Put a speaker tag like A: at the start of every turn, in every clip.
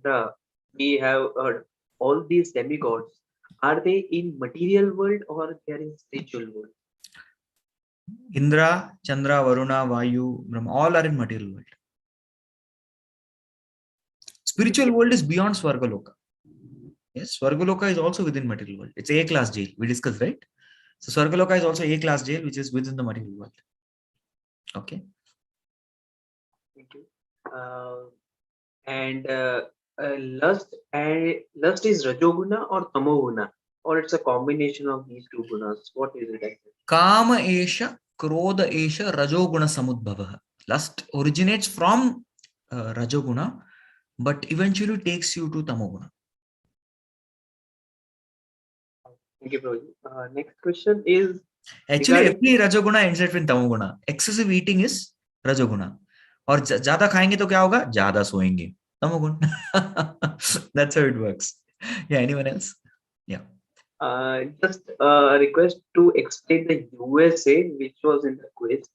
A: Indra, we have heard all these demigods. Are they in material world or they are in spiritual world?
B: Indra, Chandra, Varuna, Vayu, Brahma, all are in material world. Spiritual world is beyond Swargaloka. Yes, Swargaloka is also within material world. It's A class jail. We discussed, right? So Swargaloka is also A class jail, which is within the material world. Okay.
A: Thank you. And lust is Rajoguna or Tamoguna, or it's a combination of these two gunas. What is it actually?
B: Kama Esha, Krodha Esha, Rajoguna Samudbhavaha. Lust originates from Rajoguna, but eventually takes you to Tamoguna.
A: Thank you, Prabhuji. Next question is
B: Actually, every Rajoguna ends up in Tamoguna. Excessive eating is Rajoguna. और ज्यादा खाएंगे तो क्या होगा? ज्यादा सोएंगे. Tamogun. That's how it works. Yeah, anyone else? Yeah.
A: Just a request to explain the USA, which was in the quiz.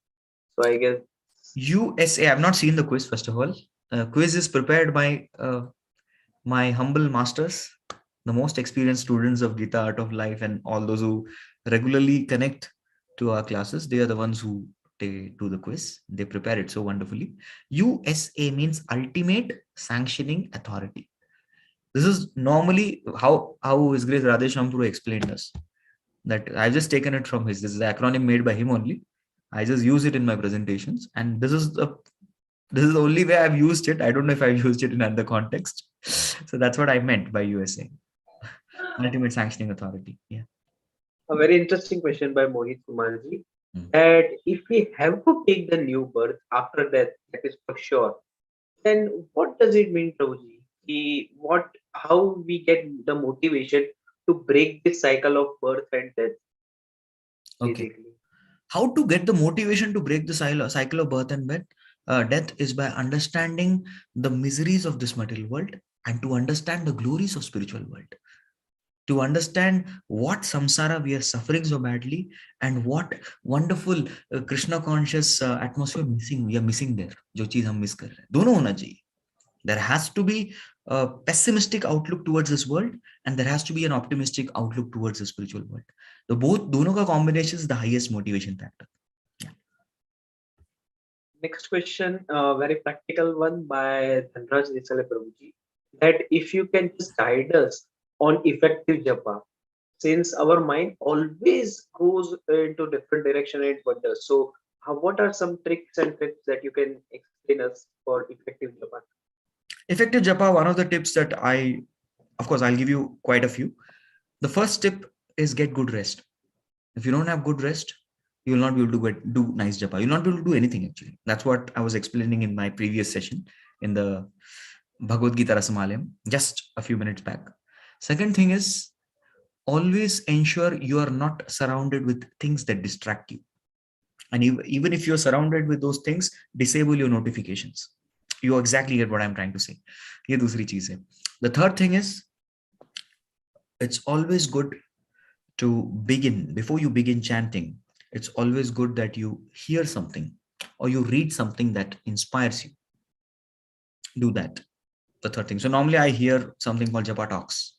A: So I guess
B: USA. I've not seen the quiz. First of all, quiz is prepared by my humble masters, the most experienced students of Gita, Art of Life, and all those who regularly connect to our classes. They are the ones who do the quiz. They prepare it so wonderfully. USA means Ultimate Sanctioning Authority. This is normally how His Grace Radheshampuru explained us. That I've just taken it from his. This is the acronym made by him only. I just use it in my presentations, and this is the only way I've used it. I don't know if I've used it in other context. So that's what I meant by USA. Ultimate Sanctioning Authority. Yeah.
A: A very interesting question by Mohit Kumarji. That if we have to take the new birth after death, that is for sure, then what does it mean, Prabhuji? How we get the motivation to break this cycle of birth and death?
B: Okay. Basically. How to get the motivation to break the cycle of birth and death is by understanding the miseries of this material world and to understand the glories of spiritual world. To understand what samsara we are suffering so badly and what wonderful Krishna conscious atmosphere we are missing there. जो चीज हम miss कर रहे हैं, दोनों होना चाहिए. There has to be a pessimistic outlook towards this world and there has to be an optimistic outlook towards the spiritual world. The दोनों का combination is the highest motivation factor. Yeah.
A: Next question, very practical one by Dhanraj Desale Prabhuji. That if you can just guide us on effective japa, since our mind always goes into different direction and wonders. So what are some tricks and tips that you can explain us for effective japa?
B: Effective japa, one of the tips that of course, I'll give you quite a few. The first tip is get good rest. If you don't have good rest, you will not be able to do nice japa. You'll not be able to do anything actually. That's what I was explaining in my previous session in the Bhagavad Gita Rasamalayam just a few minutes back. Second thing is always ensure you are not surrounded with things that distract you. And even if you're surrounded with those things, disable your notifications. You exactly get what I'm trying to say. Ye dusri cheez hai. The third thing is, it's always good to begin, before you begin chanting, it's always good that you hear something or you read something that inspires you. Do that. The third thing. So normally I hear something called Japa Talks.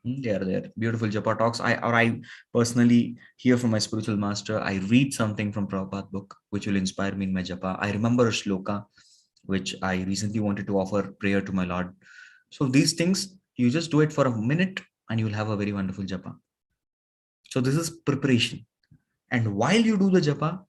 B: They are there. Beautiful Japa Talks. I personally hear from my spiritual master. I read something from Prabhupada's book, which will inspire me in my Japa. I remember a shloka, which I recently wanted to offer prayer to my Lord. So these things, you just do it for a minute and you will have a very wonderful Japa. So this is preparation. And while you do the Japa,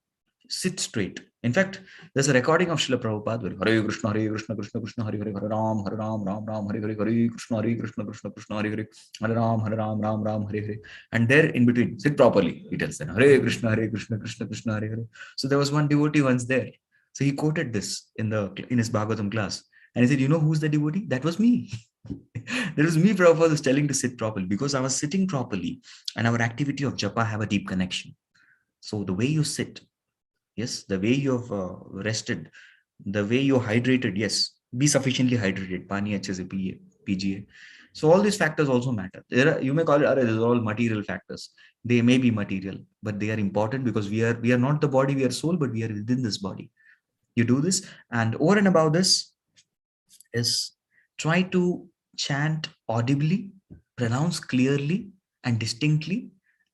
B: sit straight. In fact, there's a recording of Srila Prabhupada where Hare Krishna, Krishna Krishna, Hare Hare, Hare Ram, Ram Ram, Hare Hare, Hare Krishna, Krishna Krishna, Hare Hare, Hare Ram, Ram Ram, Hare Hare. And there in between, sit properly. He tells them Hare Krishna, Krishna Krishna, Hare Hare. So there was one devotee once there. So he quoted this in his Bhagavatam class. And he said, you know who's the devotee? That was me. That was me. Prabhupada was telling to sit properly because I was sitting properly and our activity of japa have a deep connection. So the way you sit, yes, the way you have rested, the way you're hydrated, yes, be sufficiently hydrated. Pani achhe se piye, PGA. So all these factors also matter. You may call it, these are all material factors. They may be material, but they are important because we are not the body, we are soul, but we are within this body. You do this, and over and above this is try to chant audibly, pronounce clearly and distinctly,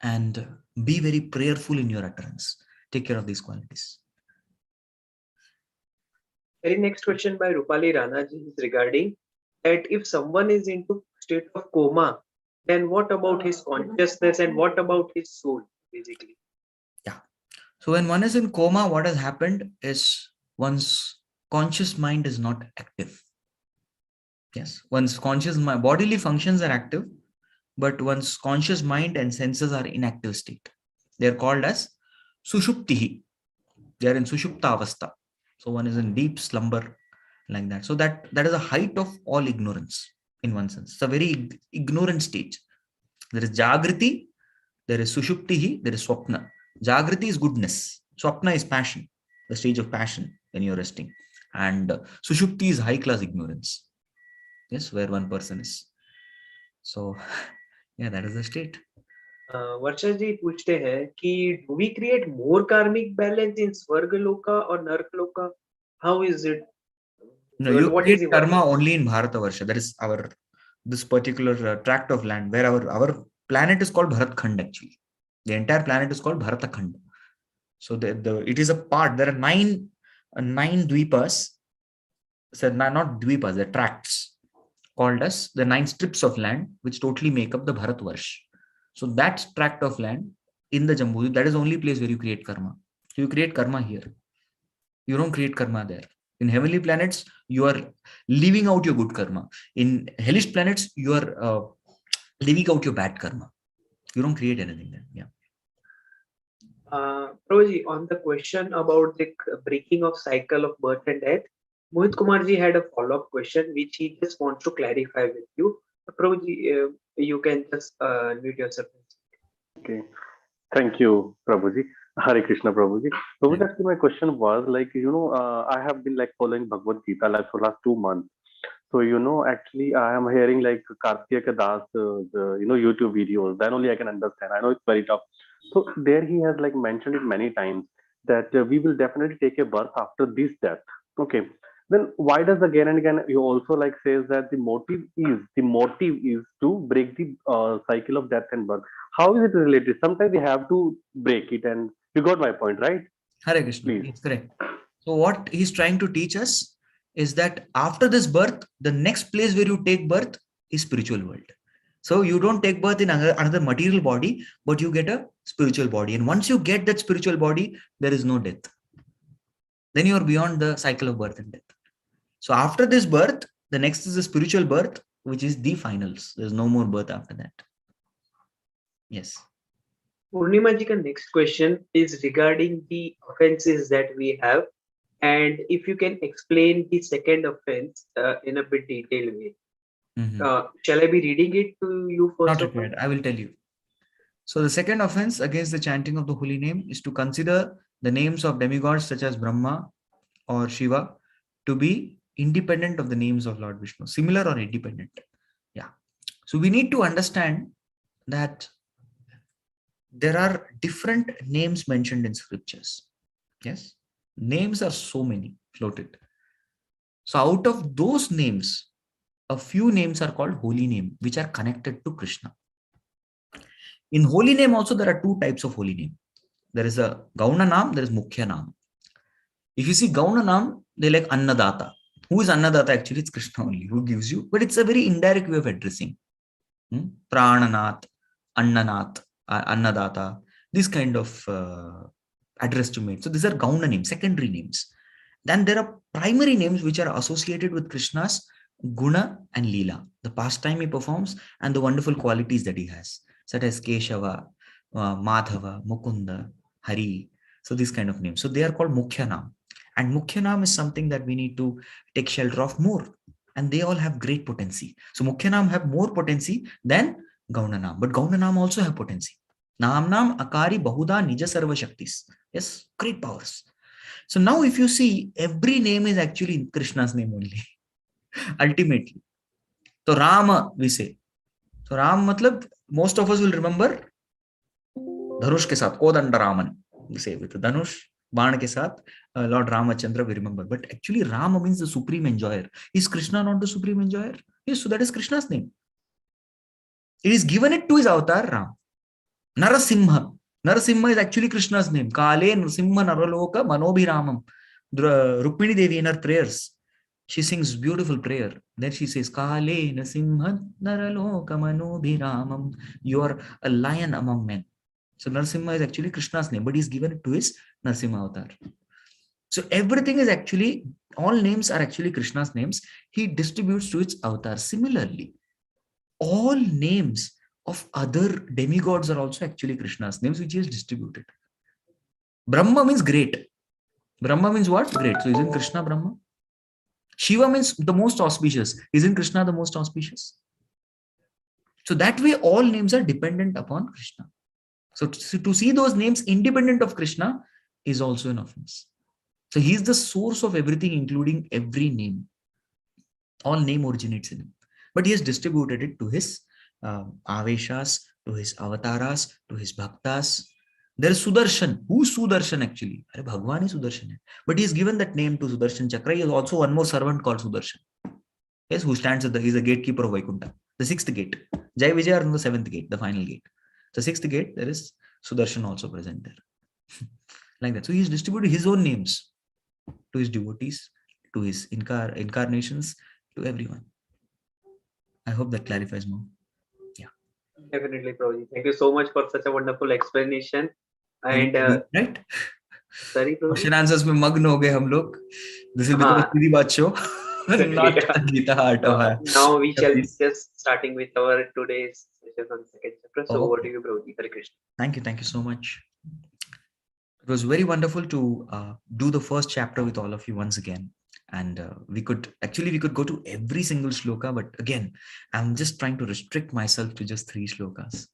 B: and be very prayerful in your utterance. Take care of these qualities.
A: Very next question by Rupali Ranaji is regarding that if someone is into state of coma, then what about his consciousness and what about his soul, basically?
B: Yeah. So when one is in coma, what has happened is one's conscious mind is not active. Yes, one's conscious mind, bodily functions are active, but one's conscious mind and senses are in active state. They are called as sushuptihi. They are in sushupta avastha. So one is in deep slumber like that. So that is a height of all ignorance in one sense. It's a very ignorant stage. There is jagriti, there is sushuptihi, there is swapna. Jagriti is goodness. Swapna is passion, the stage of passion when you're resting. And sushupti is high class ignorance. Yes, where one person is. So, yeah, that is the state.
A: वर्षा जी पूछते हैं कि do we create more karmic balance in Swargaloka or Narkaloka? How is it?
B: No, you
A: What is
B: create
A: the
B: karma only in Bharatavarsha. That is our this particular tract of land where our planet is called Bharatkhand actually. The entire planet is called Bharatakhand. So it is a part. There are nine dvipas. So not dvipas, they're tracts called as the 9 strips of land which totally make up the Bharatvarsh. So that tract of land in the Jambu, that is the only place where you create karma. So you create karma here. You don't create karma there. In heavenly planets, you are leaving out your good karma. In hellish planets, you are leaving out your bad karma. You don't create anything there. Yeah.
A: Prabhuji, on the question about the breaking of cycle of birth and death, Mohit Kumarji had a follow-up question which he just wants to clarify with you. Prabhuji, you can just mute yourself.
C: Okay. Thank you, Prabhuji. Hare Krishna, Prabhuji. Prabhuji, actually, my question was like, I have been like following Bhagavad Gita like for last 2 months. So, actually, I am hearing like Karthikeya Das, YouTube videos. Then only I can understand. I know it's very tough. So there he has like mentioned it many times that we will definitely take a birth after this death. Okay. Then why does again and again he also like says that the motive is to break the cycle of death and birth? How is it related? Sometimes we have to break it, and you got my point, right?
B: Hare Krishna.
C: Please.
B: It's correct. So what he's trying to teach us is that after this birth, the next place where you take birth is spiritual world. So you don't take birth in another material body, but you get a spiritual body. And once you get that spiritual body, there is no death. Then you are beyond the cycle of birth and death. So after this birth, the next is the spiritual birth, which is the finals. There's no more birth after that. Yes.
A: Purnima ji, the next question is regarding the offenses that we have, and if you can explain the second offense in a bit detailed way. Shall I be reading it to you first?
B: Not required. I will tell you. So the second offense against the chanting of the holy name is to consider the names of demigods such as Brahma or Shiva to be independent of the names of Lord Vishnu, similar or independent. Yeah. So we need to understand that there are different names mentioned in scriptures. Yes. Names are so many floated. So out of those names, a few names are called holy name, which are connected to Krishna. In holy name also, there are 2 types of holy name. There is a Gauna Nam, there is Mukhya Nam. If you see Gauna Nam, they like Annadata. Who is Annadata? Actually, it's Krishna only who gives you, but it's a very indirect way of addressing. Prananath, Annanath, Annadata, this kind of address to me. So these are Gauna names, secondary names. Then there are primary names which are associated with Krishna's Guna and Leela, the pastime he performs and the wonderful qualities that he has, such as Keshava, Madhava, Mukunda, Hari. So these kind of names. So they are called Mukhya Nam. And Mukhya Nam is something that we need to take shelter of more. And they all have great potency. So Mukhya Nam have more potency than Gauna Nam. But Gauna Nam also have potency. Nam Nam Akari Bahuda Nija Sarva Shaktis. Yes, great powers. So now if you see, every name is actually Krishna's name only. Ultimately. So Rama, we say. So Ram, matlab, most of us will remember Dhanush ke saath, Kodanda Raman. We say with the Dhanush. बाण के साथ Lord Ramachandra, we remember. But actually, Rama means the supreme enjoyer. Is Krishna not the supreme enjoyer? Yes, so that is Krishna's name. It is given it to his avatar, Ram. Narasimha. Narasimha is actually Krishna's name. Kale Narasimha Naraloka Manobhiramam. Rukmini Devi in her prayers, she sings beautiful prayer. Then she says, Kale Narasimha Naraloka Manobhiramam. You are a lion among men. So Narasimha is actually Krishna's name, but he's given it to his Narasimha avatar. So everything is actually, all names are actually Krishna's names. He distributes to its avatar. Similarly, all names of other demigods are also actually Krishna's names, which he has distributed. Brahma means great. Brahma means what? Great. So isn't Krishna Brahma? Shiva means the most auspicious. Isn't Krishna the most auspicious? So that way, all names are dependent upon Krishna. So to see those names independent of Krishna is also an offense. So he is the source of everything, including every name. All name originates in him. But he has distributed it to his aveshas, to his avataras, to his bhaktas. There is Sudarshan. Who is Sudarshan actually? Bhagwan is Sudarshan. But he has given that name to Sudarshan Chakra. He has also one more servant called Sudarshan. Yes, who stands at he's a gatekeeper of Vaikuntha. The sixth gate. Jai Vijay are in the seventh gate, the final gate. The sixth gate, there is Sudarshan also present there. Like that. So he has distributed his own names to his devotees, to his incarnations, to everyone. I hope that clarifies more. Yeah.
A: Definitely, Prabhuji. Thank you so much for such a wonderful explanation. And
B: right?
A: sorry, Prabhuji.
B: Question answers में मग्न हो गए हम लोग. This will become a Siddhi Baat show, not a Gita Heart of Heart.
A: Now we shall be just starting with our today's session on second chapter. So over to you, Prabhuji. Hare Krishna.
B: Thank you so much. It was very wonderful to do the first chapter with all of you once again. And we could go to every single shloka, but again, I'm just trying to restrict myself to just 3 shlokas.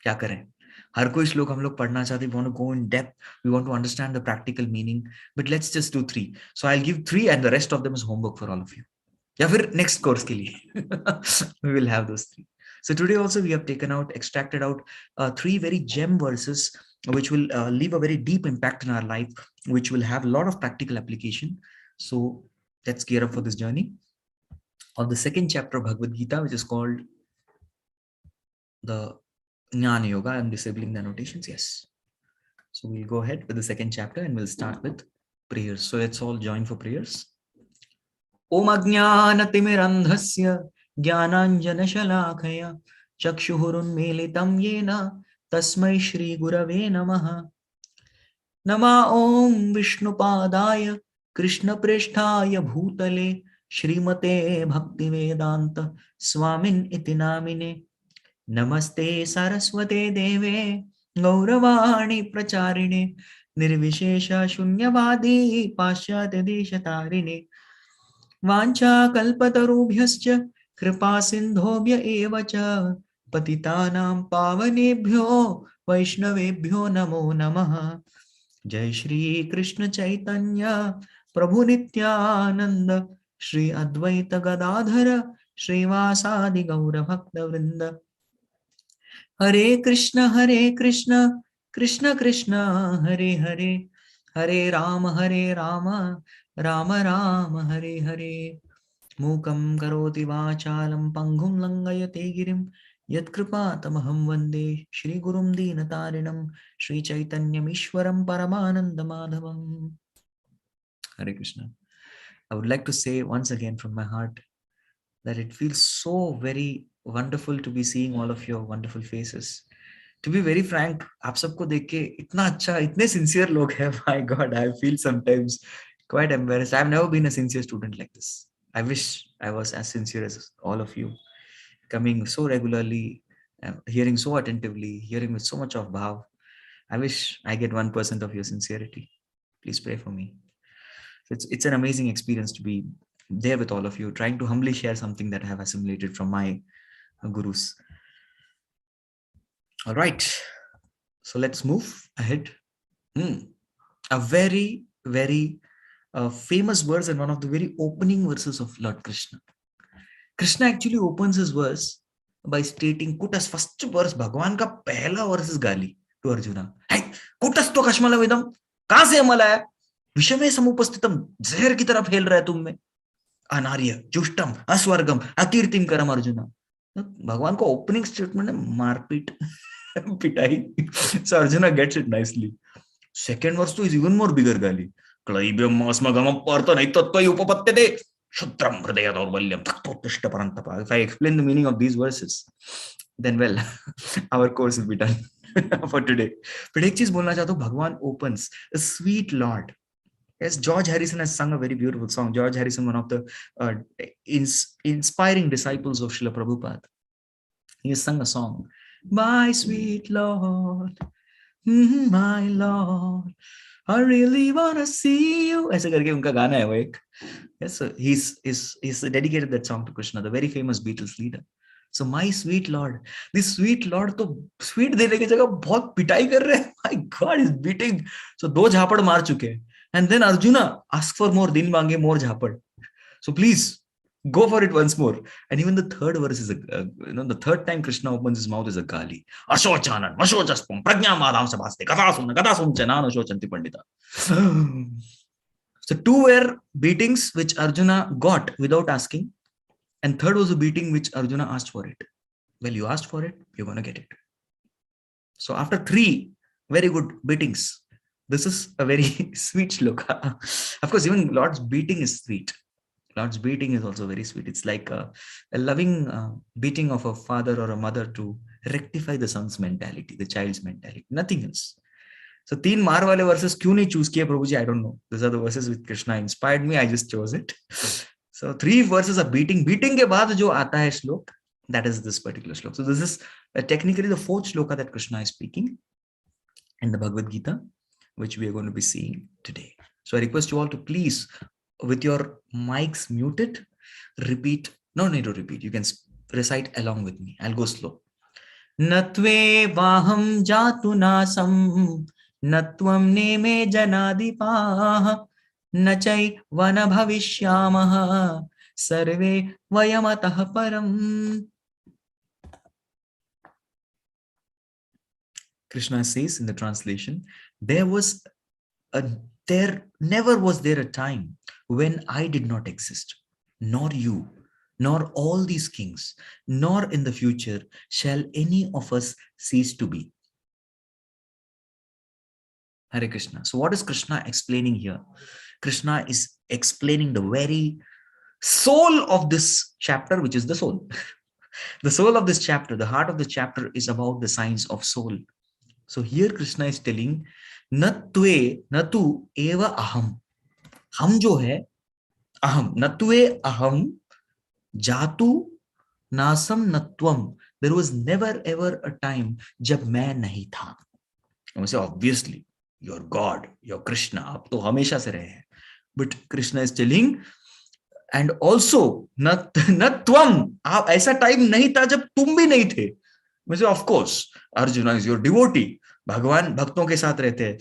B: क्या करें? हर कोई श्लोक हम लोग पढ़ना चाहते, we want to go in depth, we want to understand the practical meaning, but let's just do 3. So I'll give 3 and the rest of them is homework for all of you. या फिर next course के लिए we will have those 3. So today also we have extracted out 3 very gem verses which will leave a very deep impact in our life, which will have a lot of practical application. So let's gear up for this journey of the second chapter of Bhagavad Gita, which is called the Jnana Yoga. I'm disabling the annotations. Yes. So we'll go ahead with the second chapter and we'll start with prayers. So let's all join for prayers. Om Ajnanatimirandhasya Jnananjana Shalakaya Chakshurunmilitam Yena Tasmai Shri Gurave Namaha. Nama Om Vishnupadaya Krishna Presthaya Bhutale Shrimate Bhakti Vedanta Swamin iti namine. Namaste Saraswate Deve Gauravani Pracharine Nirvishesha Shunyavadi Pasyate Deshatarine Vancha Kalpatarubhyascha Kripa Sindhobhya Evacha Patitanam Pavanebhyo Vaishnavebhyo Namo Namaha. Jai Shri Krishna Chaitanya Prabhu Nityananda Shri Advaita Gadadhara Srivasadi Gaura Bhakta Vrinda. Hare Krishna Krishna Krishna Hare Hare Hare Rama Rama Rama Hare Hare. Mukam karoti vachalam panghum langayate girim yat kripa tamaham vande Shri Gurum Dinatarinam Shri Chaitanyam Ishwaram Paramananda Madhavam. Hare Krishna. I would like to say once again from my heart that it feels so very wonderful to be seeing all of your wonderful faces. To be very frank, आप सबको देख के इतना अच्छा, इतने sincere लोग हैं. My God, I feel sometimes quite embarrassed. I've never been a sincere student like this. I wish I was as sincere as all of you, coming so regularly, hearing so attentively, hearing with so much of bhav. I wish I get 1% of your sincerity. Please pray for me. It's an amazing experience to be there with all of you, trying to humbly share something that I have assimilated from my gurus. All right, so let's move ahead. A very, very famous verse and one of the very opening verses of Lord Krishna. Krishna actually opens his verse by stating, Kutas, first verse, Bhagwan ka pehla verse is Gali to Arjuna. Hey, Kutas to Kashmala Vedam, कहां से अमल आया? विषमे समुपस्थितम, जहर की तरह फैल रहा है तुम में. अनार्य जुष्टम अस्वर्गम अकीर्तिम करम अर्जुना. भगवान को ओपनिंग स्टेटमेंट है मारपीट, पिटाई. So Arjuna gets it nicely. Second verse तो is even more bigger गाली. क्लैब्यम अस्मगम पर्त नहीं तत्त्वै उपपत्त्यते क्षुद्रम हृदय दौर्बल्यम तत्त्वोत्तिष्ठ परन्तप. If I explain the meaning of these verses, then well, our course will be done for today. But एक चीज बोलना चाहता हूँ, भगवान opens a sweet Lord. Yes, George Harrison has sung a very beautiful song. George Harrison, one of the inspiring disciples of Srila Prabhupada, he has sung a song, "My sweet Lord, my Lord, I really wanna see you." ऐसे करके उनका गाना है वो एक. Yes, so he's dedicated that song to Krishna, the very famous Beatles leader. So my sweet Lord, this sweet Lord तो sweet देने की जगह बहुत पिटाई कर रहे हैं. My God, is beating. So 2 झापड़ मार चुके हैं. And then Arjuna asks for more, din mange more jhapad. So please go for it once more. And even the third verse is the third time Krishna opens his mouth is a gali. Ashochanan, ashochaspam, prajna madam sabaste, gata sun chanan ashochanti pandita. So 2 were beatings which Arjuna got without asking. And third was a beating which Arjuna asked for it. Well, you asked for it, you're going to get it. So after 3 very good beatings, this is a very sweet shloka. Of course, even Lord's beating is sweet. Lord's beating is also very sweet. It's like a loving beating of a father or a mother to rectify the son's mentality, the child's mentality, nothing else. So 3 मार वाले verses क्यों नहीं choose किए प्रभु जी? I don't know. These are the verses which Krishna inspired me. I just chose it. So 3 verses are beating. Beating के बाद जो आता है श्लोक, that is this particular श्लोक. So this is technically the 4th shloka that Krishna is speaking in the Bhagavad Gita, which we are going to be seeing today. So I request you all to please, with your mics muted, repeat. No need to repeat. You can recite along with me. I'll go slow. Natve vaham jatu nasam natvam neme janadipah nachai vana bhavishyamah sarve vayamatah param. Krishna says in the translation, there never was there a time when I did not exist, nor you, nor all these kings, nor in the future shall any of us cease to be. Hare Krishna. So what is Krishna explaining here? Krishna is explaining the very soul of this chapter, which is the soul. The soul of this chapter, the heart of the chapter is about the science of soul. So here Krishna is telling, natve natu eva aham. Ham jo hai, aham. Natve aham jatu nasam natvam. There was never ever a time jab main nahi tha. I say, obviously, you're God, you're Krishna. Aap to hamesha se rahe hain. But Krishna is telling, and also, natvam. ऐसा time nahi tha jab tum bhi nahi the. I say, of course, Arjuna is your devotee. भगवान भक्तों के साथ रहते हैं.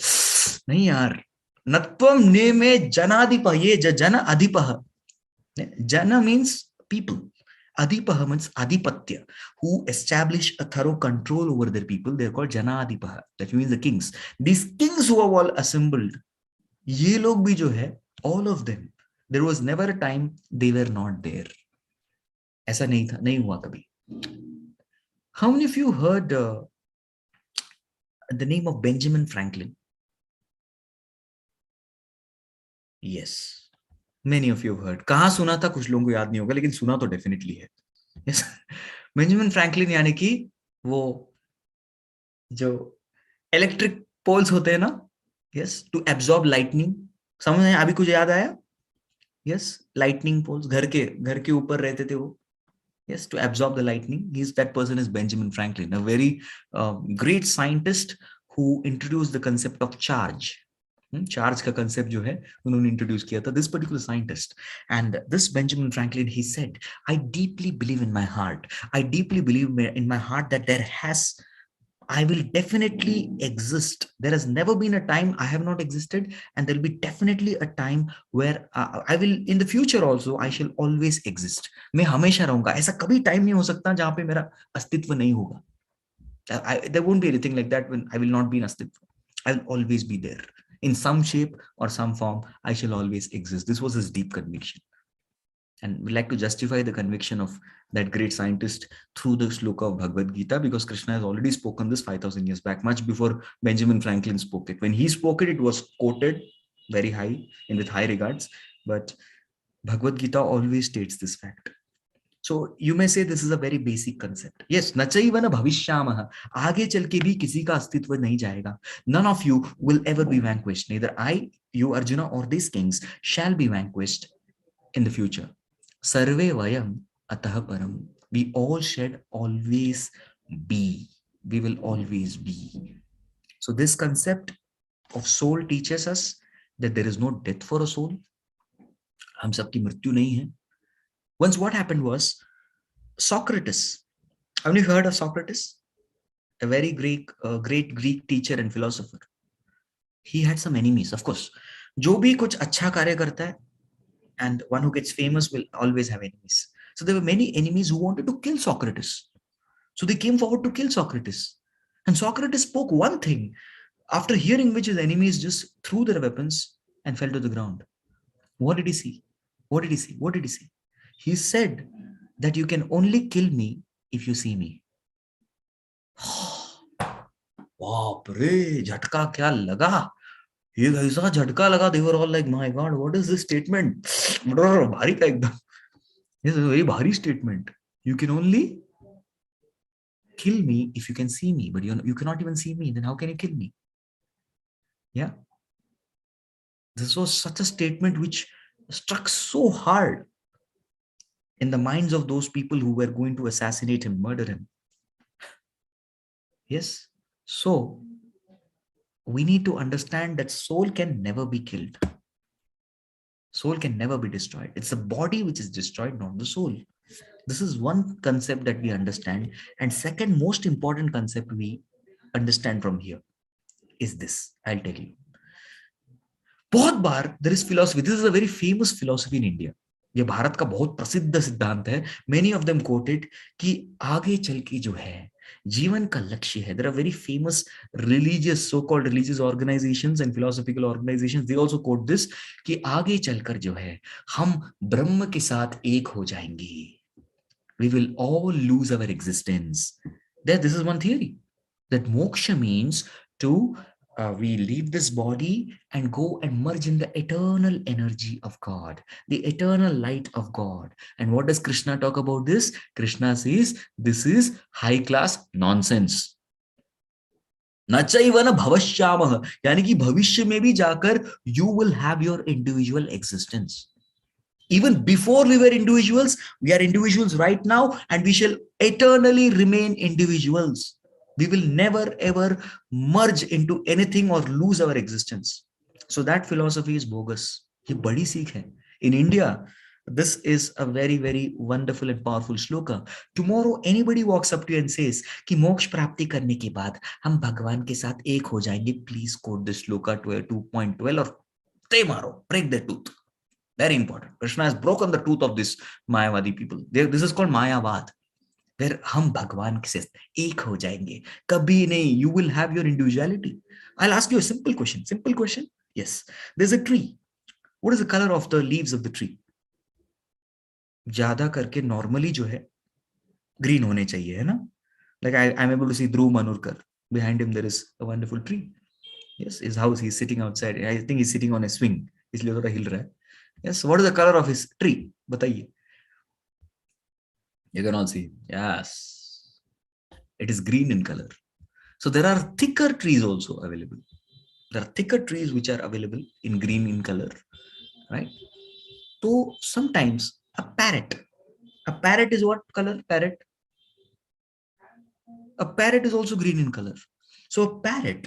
B: नहीं यार, नत्वम ने में जनाधिपः, ये जन अधिपः. Jana means people. Adipah means adipatya, who establish a thorough control over their people. They're called Janadipah. That means the kings. These kings who have all assembled, ये लोग भी जो है, all of them, there was never a time they were not there. ऐसा नहीं था, नहीं हुआ कभी. How many of you heard the name of Benjamin Franklin? Yes, many of you have heard. कहाँ सुना था कुछ लोगों को याद नहीं होगा, लेकिन सुना तो definitely है. Yes, Benjamin Franklin यानी कि वो जो इलेक्ट्रिक पोल्स होते हैं ना, yes, to absorb lightning. समझ में अभी कुछ याद आया? Yes, lightning poles, घर के ऊपर रहते थे वो. Yes, to absorb the lightning. That person is Benjamin Franklin, a very great scientist who introduced the concept of charge. Charge का concept जो है उन्होंने introduce किया था. This particular scientist, and this Benjamin Franklin, he said, I deeply believe in my heart. I deeply believe in my heart that I will definitely exist. There has never been a time I have not existed, and there will be definitely a time where I will, in the future also, I shall always exist. मैं हमेशा रहूंगा. ऐसा कभी time नहीं हो सकता जहाँ पे मेरा अस्तित्व नहीं होगा. There won't be anything like that when I will not be in अस्तित्व. I will always be there. In some shape or some form, I shall always exist. This was his deep conviction. And we like to justify the conviction of that great scientist through the sloka of Bhagavad Gita, because Krishna has already spoken this 5,000 years back, much before Benjamin Franklin spoke it. When he spoke it, it was quoted very high and with high regards. But Bhagavad Gita always states this fact. So you may say this is a very basic concept. Yes, nachaiva na bhavishyamah. Aage chal ke bhi kisi ka astitva nahi jayega. None of you will ever be vanquished. Neither I, you, Arjuna, or these kings shall be vanquished in the future. Sarve vayam atah param. We all should always be. We will always be. So this concept of soul teaches us that there is no death for a soul. हम सबकी मृत्यु नहीं है. Once what happened was, Socrates. Have you heard of Socrates? A very great Greek teacher and philosopher. He had some enemies, of course. जो भी कुछ अच्छा कार्य करता है, and one who gets famous will always have enemies. So there were many enemies who wanted to kill Socrates. So they came forward to kill Socrates. And Socrates spoke one thing, after hearing which his enemies just threw their weapons and fell to the ground. What did he see? What did he see? What did he see? He said that you can only kill me if you see me. बाप रे, झटका क्या लगा. एक ऐसा झटका लगा, they were all like, my God, what is this statement? भारी का एकदम. This is a very भारी statement. You can only kill me if you can see me, but you cannot even see me. Then how can you kill me? Yeah. This was such a statement which struck so hard in the minds of those people who were going to assassinate him, murder him. Yes. So we need to understand that soul can never be killed. Soul can never be destroyed. It's the body which is destroyed, not the soul. This is one concept that we understand. And second most important concept we understand from here is this. I'll tell you. बहुत बार there is philosophy. This is a very famous philosophy in India. ये भारत का बहुत प्रसिद्ध सिद्धांत है. Many of them quoted कि आगे चल के जो है जीवन का लक्ष्य है. There are very famous religious, so-called religious organizations and philosophical organizations. They also quote this कि आगे चलकर जो है हम ब्रह्म के साथ एक हो जाएंगे. We will all lose our existence. This is one theory, that moksha means to we leave this body and go and merge in the eternal energy of God, the eternal light of God. And what does Krishna talk about this? Krishna says this is high class nonsense. Nachaiva na bhavashyamah, यानी कि भविष्य में भी जाकर you will have your individual existence. Even before we were individuals, we are individuals right now, and we shall eternally remain individuals. We will never ever merge into anything or lose our existence. So that philosophy is bogus. ये बड़ी सीख है. In India, this is a very, very wonderful and powerful shloka. Tomorrow, anybody walks up to you and says कि मोक्ष प्राप्ति करने के बाद हम भगवान के साथ एक हो जाएंगे. Please quote this shloka 2.12 or they maro, break their tooth. Very important. Krishna has broken the tooth of this Mayavadi people. This is called Mayavad, where हम भगवान के साथ एक हो जाएंगे. कभी नहीं. You will have your individuality. I'll ask you a simple question. Simple question. Yes. There's a tree. What is the color of the leaves of the tree? ज्यादा करके normally जो है green होने चाहिए, है ना? Like I'm able to see Dhruv Manurkar. Behind him there is a wonderful tree. Yes, his house. He's sitting outside. I think he's sitting on a swing. इसलिए थोड़ा हिल रहा है. Yes, what is the color of his tree? बताइए. You can all see. Yes, it is green in color. So there are thicker trees also available. There are thicker trees which are available in green in color, right? So sometimes a parrot is what color? Parrot. A parrot is also green in color. So a parrot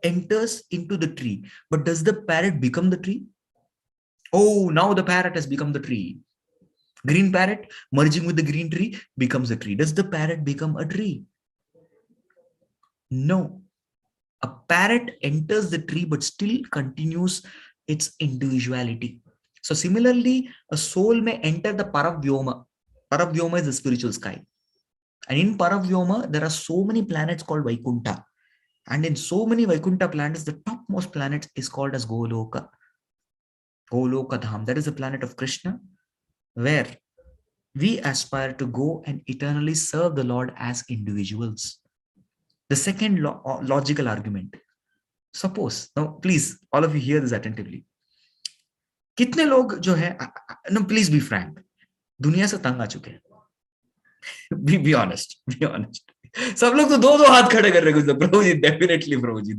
B: enters into the tree, but does the parrot become the tree? Oh, now the parrot has become the tree. Green parrot merging with the green tree becomes a tree. Does the parrot become a tree? No. A parrot enters the tree but still continues its individuality. So similarly, a soul may enter the Paravyoma. Paravyoma is the spiritual sky. And in Paravyoma, there are so many planets called Vaikunta. And in so many Vaikuntha planets, the topmost planet is called as Goloka. Goloka Dham. That is the planet of Krishna, where we aspire to go and eternally serve the Lord as individuals. The second logical argument. Suppose, now please, all of you hear this attentively. कितने लोग जो है, no, please be frank, दुनिया से तंग आ चुके हैं. Be honest, be honest. सब लोग तो दो हाथ खड़े कर रहे हैं. प्रभु जी, definitely Prabhu ji.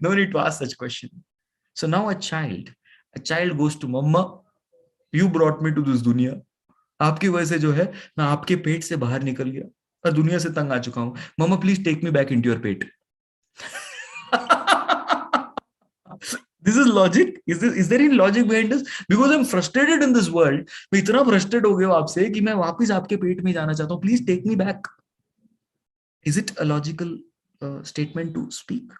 B: No need to ask such question. So now a child goes to mama, you brought me to this दुनिया. आपकी वजह से जो है मैं आपके पेट से बाहर निकल गया और दुनिया से तंग आ चुका हूं. Mama please take me back into your पेट. This is logic. Is there any logic behind this? Because I'm frustrated in this world. मैं इतना frustrated हो गया हूं आपसे कि मैं वापस आपके पेट में जाना चाहता हूं. Please take me back. Is it a logical statement to speak?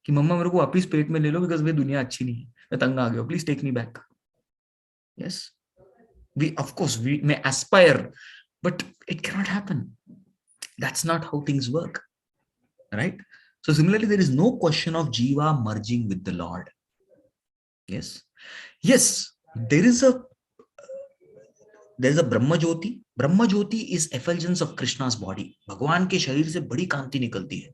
B: कि मम्मा मेरे को वापस पेट में ले लो because ये दुनिया अच्छी नहीं है. मैं तंग आ गया हूं. Please take me back. Yes. Of course, we may aspire, but it cannot happen. That's not how things work, right? So similarly, there is no question of Jiva merging with the Lord. Yes, there is a Brahma Jyoti. Brahma Jyoti is effulgence of Krishna's body. Bhagwan ke sharir se badi kanti nikalti hai,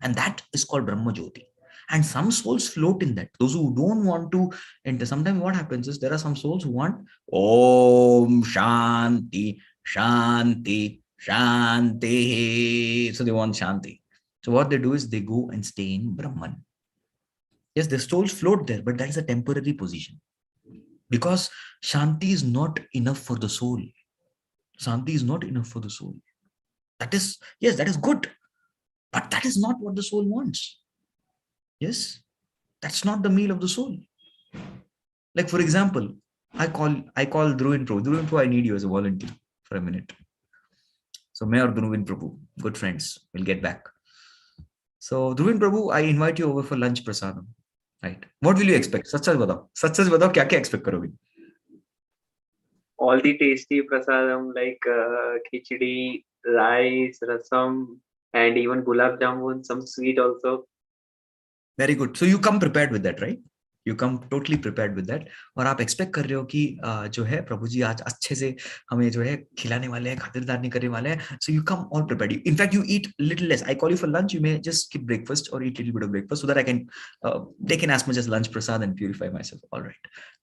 B: and that is called Brahma Jyoti. And some souls float in that. Those who don't want to enter. Sometimes what happens is there are some souls who want Om Shanti, Shanti, Shanti. So they want Shanti. So what they do is they go and stay in Brahman. Yes, the souls float there, but that is a temporary position. Because Shanti is not enough for the soul. Shanti is not enough for the soul. That is good. But that is not what the soul wants. Yes, that's not the meal of the soul. Like for example, I call Dhruvin Prabhu, I need you as a volunteer for a minute. So Mayor Dhruvin Prabhu, good friends, we'll get back. So Dhruvin Prabhu, I invite you over for lunch prasadam. Right? What will you expect? Sach batao, kya expect karoge?
A: All the tasty prasadam like khichdi, rice, rasam, and even gulab jamun, some sweet also.
B: Very good. So you come prepared with that, right? You come totally prepared with that. और आप expect कर रहे हो कि जो है प्रभु जी आज अच्छे से हमें जो है खिलाने वाले हैं, खातिरदारी करने वाले हैं. So you come all prepared. In fact, you eat little less. I call you for lunch. You may just skip breakfast or eat a little bit of breakfast so that I can take in as much as lunch prasad and purify myself. All right.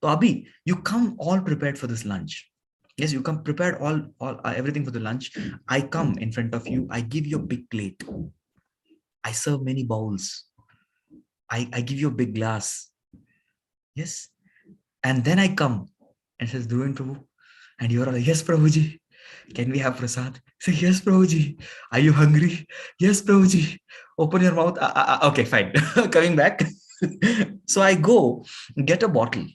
B: So Abhi, you come all prepared for this lunch. Yes, you come prepared all everything for the lunch. I come in front of you. I give you a big plate. I serve many bowls. I give you a big glass. Yes. And then I come and says, Dhruvin Prabhu. And you're like, yes, Prabhuji. Can we have prasad? Say, yes, Prabhuji. Are you hungry? Yes, Prabhuji. Open your mouth. Okay, fine. Coming back. So I go get a bottle.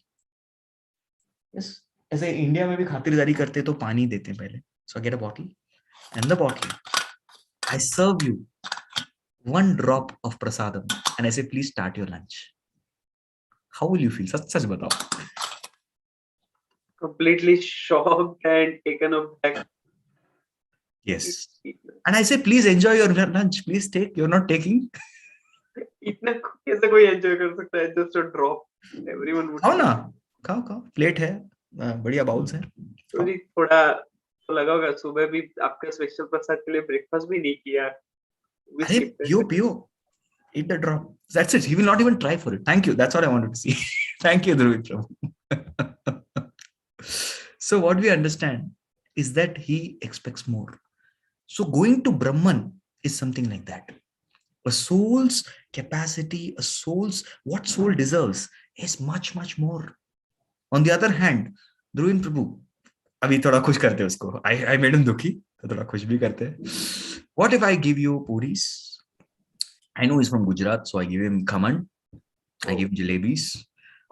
B: Yes. ऐसे India में भी खातिरदारी करते तो पानी देते हैं पहले. So I get a bottle. And the bottle, I serve you one drop of prasadam and I say, please start your lunch. How will you feel? Such batao.
A: Completely shocked and taken aback.
B: Yes. And I say, please enjoy your lunch. Please take. You're not taking.
A: इतना कैसे कोई enjoy कर सकता है? Just a drop. Everyone would.
B: खाओ ना. खाओ. Plate है. बढ़िया बाउल्स है.
A: तो जी थोड़ा तो लगा होगा सुबह भी आपके स्पेशल प्रसाद के लिए ब्रेकफास्ट भी नहीं किया.
B: अरे पियो. Eat the drop. That's it. He will not even try for it. Thank you. That's what I wanted to see. Thank you, Dhruvin Prabhu. So what we understand is that he expects more. So going to Brahman is something like that. A soul's capacity, what soul deserves is much, much more. On the other hand, Dhruvin Prabhu, अभी थोड़ा खुश करते हैं उसको. I made him dukhi, तो थोड़ा खुश भी करते हैं. What if I give you puris? I know he's from Gujarat, so I give him khaman. I give him jalebis.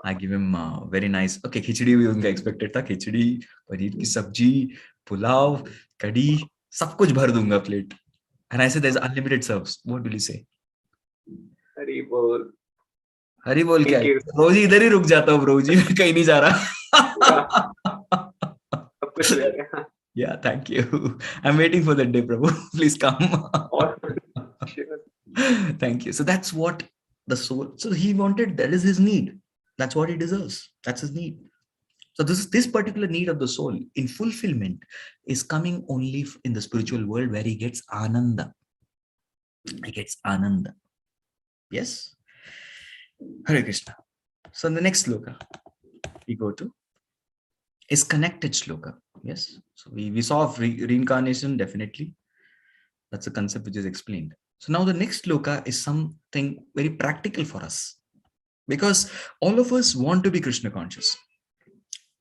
B: I give him very nice. Okay, khichdi भी उनका expected था. Khichdi, paneer की सब्जी, पुलाव, कड़ी, सब कुछ भर दूंगा plate. And I said, there's unlimited serves. What will you say?
A: हरी बोल.
B: हरी बोल क्या? रोजी इधर ही रुक जाता हूँ ब्रोजी. मैं कहीं नहीं जा रहा.
A: सब कुछ रहेगा.
B: Yeah, thank you. I'm waiting for that day, Prabhu. Please come.
A: Sure.
B: Thank you. So that's what the soul. So he wanted. That is his need. That's what he deserves. That's his need. So this particular need of the soul in fulfillment is coming only in the spiritual world where he gets ananda. He gets ananda. Yes. Hare Krishna. So the next sloka we go to is connected shloka. Yes. So we saw reincarnation, definitely. That's a concept which is explained. So now the next shloka is something very practical for us, because all of us want to be Krishna conscious.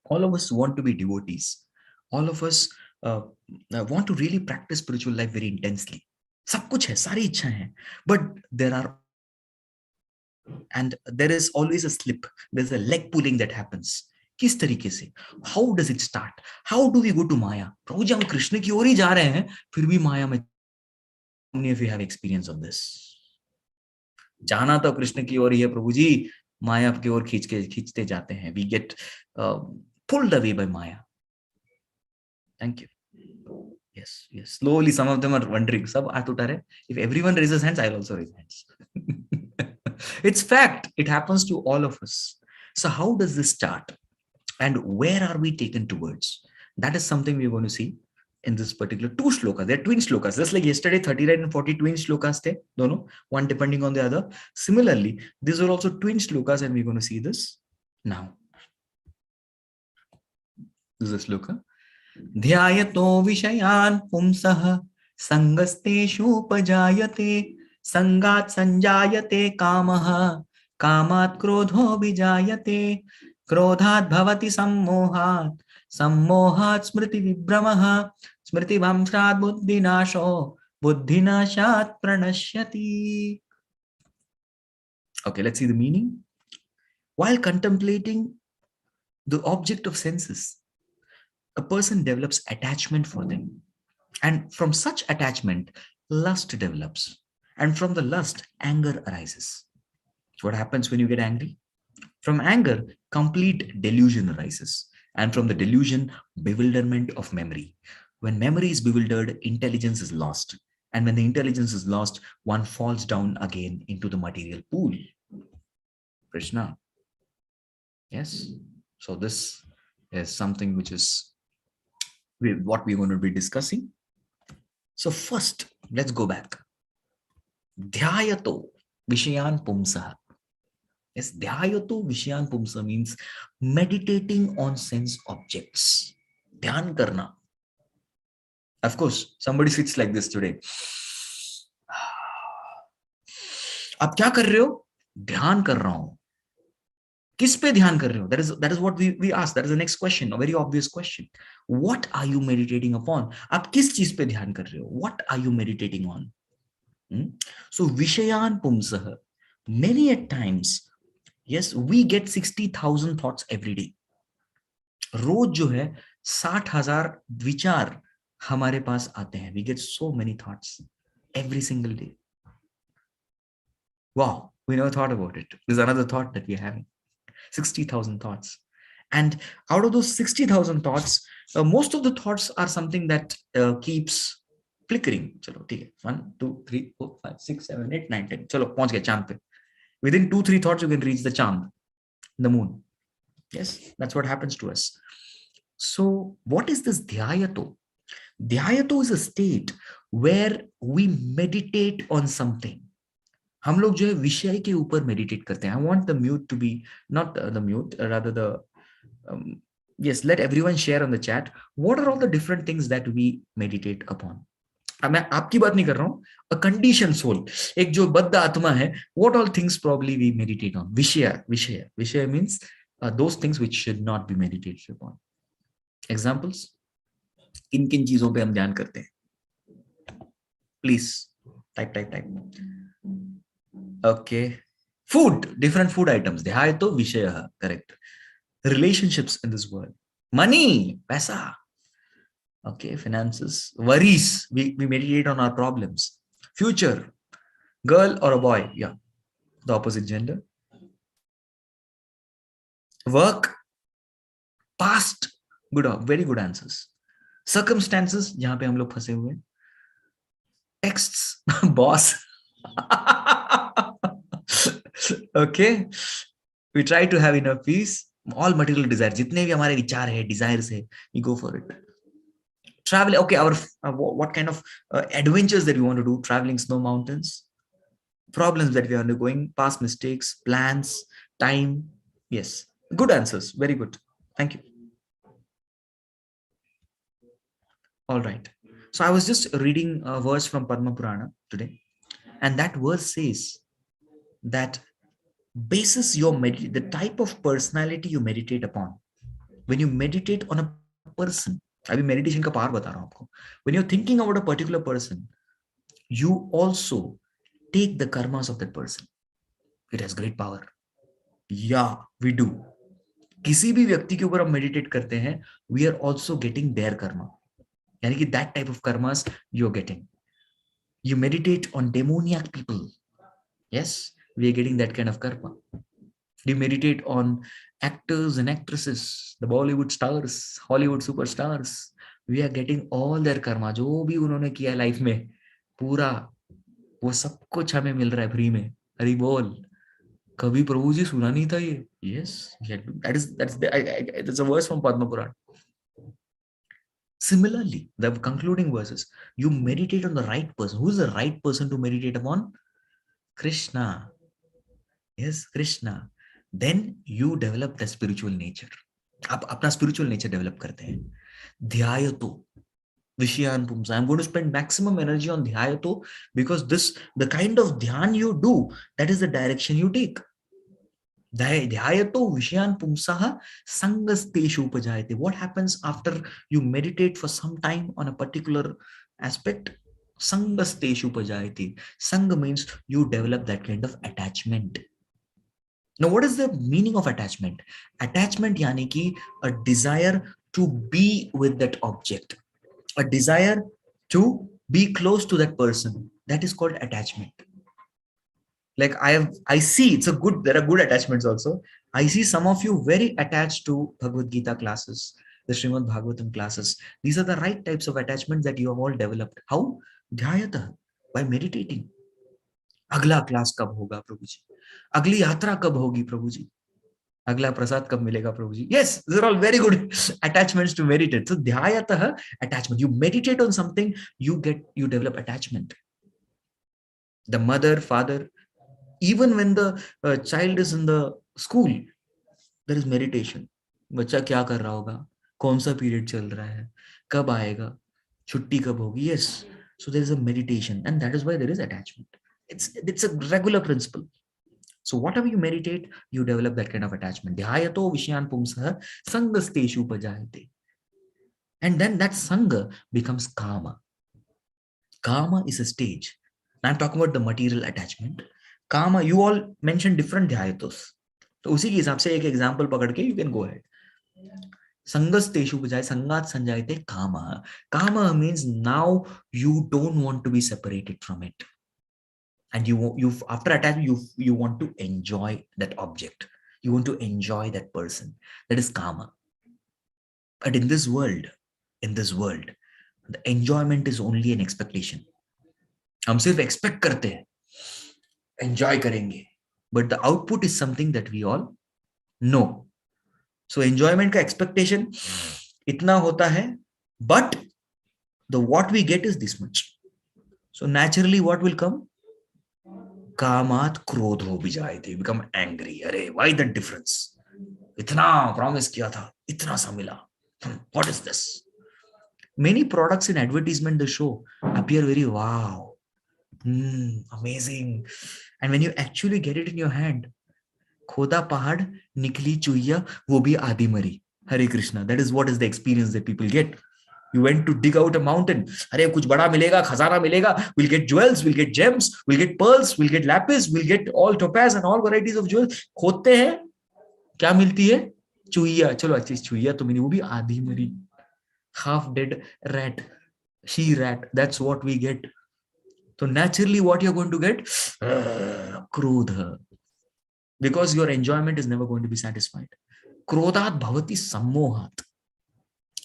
B: All of us want to be devotees. All of us want to really practice spiritual life very intensely. सब कुछ है, सारी इच्छाएं हैं, but there are, and there is always a slip. There's a leg pulling that happens. किस तरीके से? How does it start? How do we go to Maya? प्रभु जी हम कृष्ण की ओर ही जा रहे हैं, फिर भी माया में. How many of you have experience of this? जाना तो कृष्ण की ओर ही है प्रभु जी, माया की ओर खींचते जाते हैं. We get pulled away by Maya. Thank you. Yes. Slowly, some of them are wondering. Sab haath utha rahe. If everyone raises hands, I'll also raise hands. It's fact. It happens to all of us. So how does this start? And where are we taken towards? That is something we're going to see in this particular two shlokas. They're twin shlokas. Just like yesterday, 39 and 40 twin shlokas the, dono, one depending on the other. Similarly, these are also twin shlokas, and we're going to see this now. This is a shloka. ध्यायतो विषयान् पुंसः संगस्तेषुपजायते संगात् संजायते कामः कामात् क्रोधो विजायते क्रोधात् भवति सम्मोहात् सम्मोहात् स्मृतिविभ्रमः स्मृतिभ्रंशात् बुद्धिनाशो बुद्धिनाशात् प्रणश्यति. Okay, let's see the meaning. While contemplating the object of senses, a person develops attachment for them. And from such attachment, lust develops. And from the lust, anger arises. What happens when you get angry? From anger, complete delusion arises. And from the delusion, bewilderment of memory. When memory is bewildered, intelligence is lost. And when the intelligence is lost, one falls down again into the material pool. Krishna. Yes. So this is something which is what we're going to be discussing. So first, let's go back. Dhyayato Vishayan Pumsa. Yes, Dhyayato Vishayan Pumsa means meditating on sense objects. Dhyan karna. Of course, somebody sits like this today. आप क्या कर रहे हो? ध्यान कर रहा हूं. किस पे ध्यान कर रहे हो? That is what we ask. That is the next question, a very obvious question. What are you meditating upon? आप किस चीज पे ध्यान कर रहे हो? What are you meditating on? So Vishayan Pumsah. Many at times, yes, we get 60,000 thoughts every day. रोज जो है 60,000 विचार हमारे पास आते हैं. We get so many thoughts every single day. Wow, we never thought about it. There's another thought that we're having. 60,000 thoughts. And out of those 60,000 thoughts, most of the thoughts are something that keeps flickering. Chalo, okay. 1, 2, 3, 4, 5, 6, 7, 8, 9, 10. Chalo, pahunch gaye chand pe. Within 2-3 thoughts, you can reach the chand, the moon. Yes, that's what happens to us. So what is this dhyayato? Dhyayato is a state where we meditate on something. हम लोग जो है विषय के ऊपर meditate करते हैं. I want the mute to be not the mute, rather the yes. Let everyone share on the chat. What are all the different things that we meditate upon? मैं आपकी बात नहीं कर रहा हूँ. A conditioned soul, एक जो बद्ध आत्मा है. What all things probably we meditate on? विषय means those things which should not be meditated upon. Examples? किन चीजों पे हम ध्यान करते हैं? Please type. Okay. Food, different food items. Dhyayato Vishaya, correct. Relationships in this world. Money, paisa. Okay, finances. Worries, we meditate on our problems. Future, girl or a boy? Yeah, the opposite gender. Work, past, good, very good answers. Circumstances, jahan pe hum log phase hue. Texts, boss. Okay, we try to have inner peace. All material desires, जितने भी हमारे विचार है, desires है, we go for it. Travel, okay, our what kind of adventures that we want to do? Traveling snow mountains, problems that we are undergoing, past mistakes, plans, time. Yes, good answers, very good. Thank you. All right, so I was just reading a verse from Padma Purana today, and that verse says that basis your the type of personality you meditate upon. When you meditate on a person, अभी meditation का पार बता रहा हूं आपको, when you're thinking about a particular person, you also take the karmas of that person. It has great power. Yeah, we do. किसी भी व्यक्ति के ऊपर हम meditate करते हैं, we are also getting their karma. यानी कि that type of karmas you're getting. You meditate on demoniac people. Yes, we are getting that kind of karma. You meditate on actors and actresses, the Bollywood stars, Hollywood superstars. We are getting all their karma. जो भी उन्होंने किया life में, पूरा वो सब कुछ हमें मिल रहा है फ्री में. हरि बोल. कभी प्रभु जी सुना नहीं था ये? Yes, that's a verse from Padma Purana. Similarly, the concluding verses, you meditate on the right person. Who is the right person to meditate upon? Krishna. Yes, Krishna. Then you develop the spiritual nature. आप अपना spiritual nature develop करते हैं. ध्यायतो विषयान पुंसा. I'm going to spend maximum energy on ध्यायतो because the kind of dhyan you do, that is the direction you take. ध्यायतो विषयान पुंसा संगस्तेषु उपजायते. What happens after you meditate for some time on a particular aspect? Sangashteshu upajayati. Sangha means you develop that kind of attachment. Now, what is the meaning of attachment? Attachment yani ki a desire to be with that object, a desire to be close to that person. That is called attachment. Like I see it's a good, there are good attachments also. I see some of you very attached to Bhagavad Gita classes, the Srimad Bhagavatam classes. These are the right types of attachments that you have all developed. How? Dhyayata, by meditating. अगला class कब होगा प्रभु जी? अगली यात्रा कब होगी प्रभु जी? अगला प्रसाद कब मिलेगा प्रभु जी? Yes, these are all very good attachments to meditate. So dhyayatah, attachment. You meditate on something, you develop attachment. The mother, father, even when the child is in the school, there is meditation. बच्चा क्या कर रहा होगा? कौन सा period चल रहा है? कब आएगा? छुट्टी कब होगी? Yes. So there is a meditation, and that is why there is attachment. It's a regular principle. So whatever you meditate, you develop that kind of attachment. Dhyayato vishyan pumsah sangasteshu upajayate. And then that sangha becomes kama. Kama is a stage. Now I'm talking about the material attachment. Kama, you all mentioned different dhyayatos. So उसी के हिसाब से एक example पकड़ के you can go ahead. Sangasteshu upajayate, sangat sanjayate kama. Kama means now you don't want to be separated from it. And you after attachment, you want to enjoy that object. You want to enjoy that person. That is kama. But in this world, the enjoyment is only an expectation. हम सिर्फ expect करते हैं, enjoy करेंगे. But the output is something that we all know. So enjoyment का expectation इतना होता है, but the what we get is this much. So naturally, what will come? कामात क्रोध हो भी जाए थे, become angry. अरे why the difference? इतना promise किया था, इतना सा मिला. What is this? Many products in advertisement they show appear very wow, amazing, and when you actually get it in your hand, खोदा पहाड़ निकली चुहिया वो भी आधी मरी. Hare Krishna. That is what is the experience that people get. You went to dig out a mountain. अरे कुछ बड़ा मिलेगा, खजाना मिलेगा. We'll get jewels, we'll get gems, we'll get pearls, we'll get lapis, we'll get all topaz and all varieties of jewels. खोदते हैं, क्या मिलती है? चुहिया. चलो अच्छी चुहिया तो मिली, वो भी आधी मरी. Half dead rat, she rat. That's what we get. So naturally, what you're going to get? Krodha. Because your enjoyment is never going to be satisfied. Krodhat bhavati sammohat.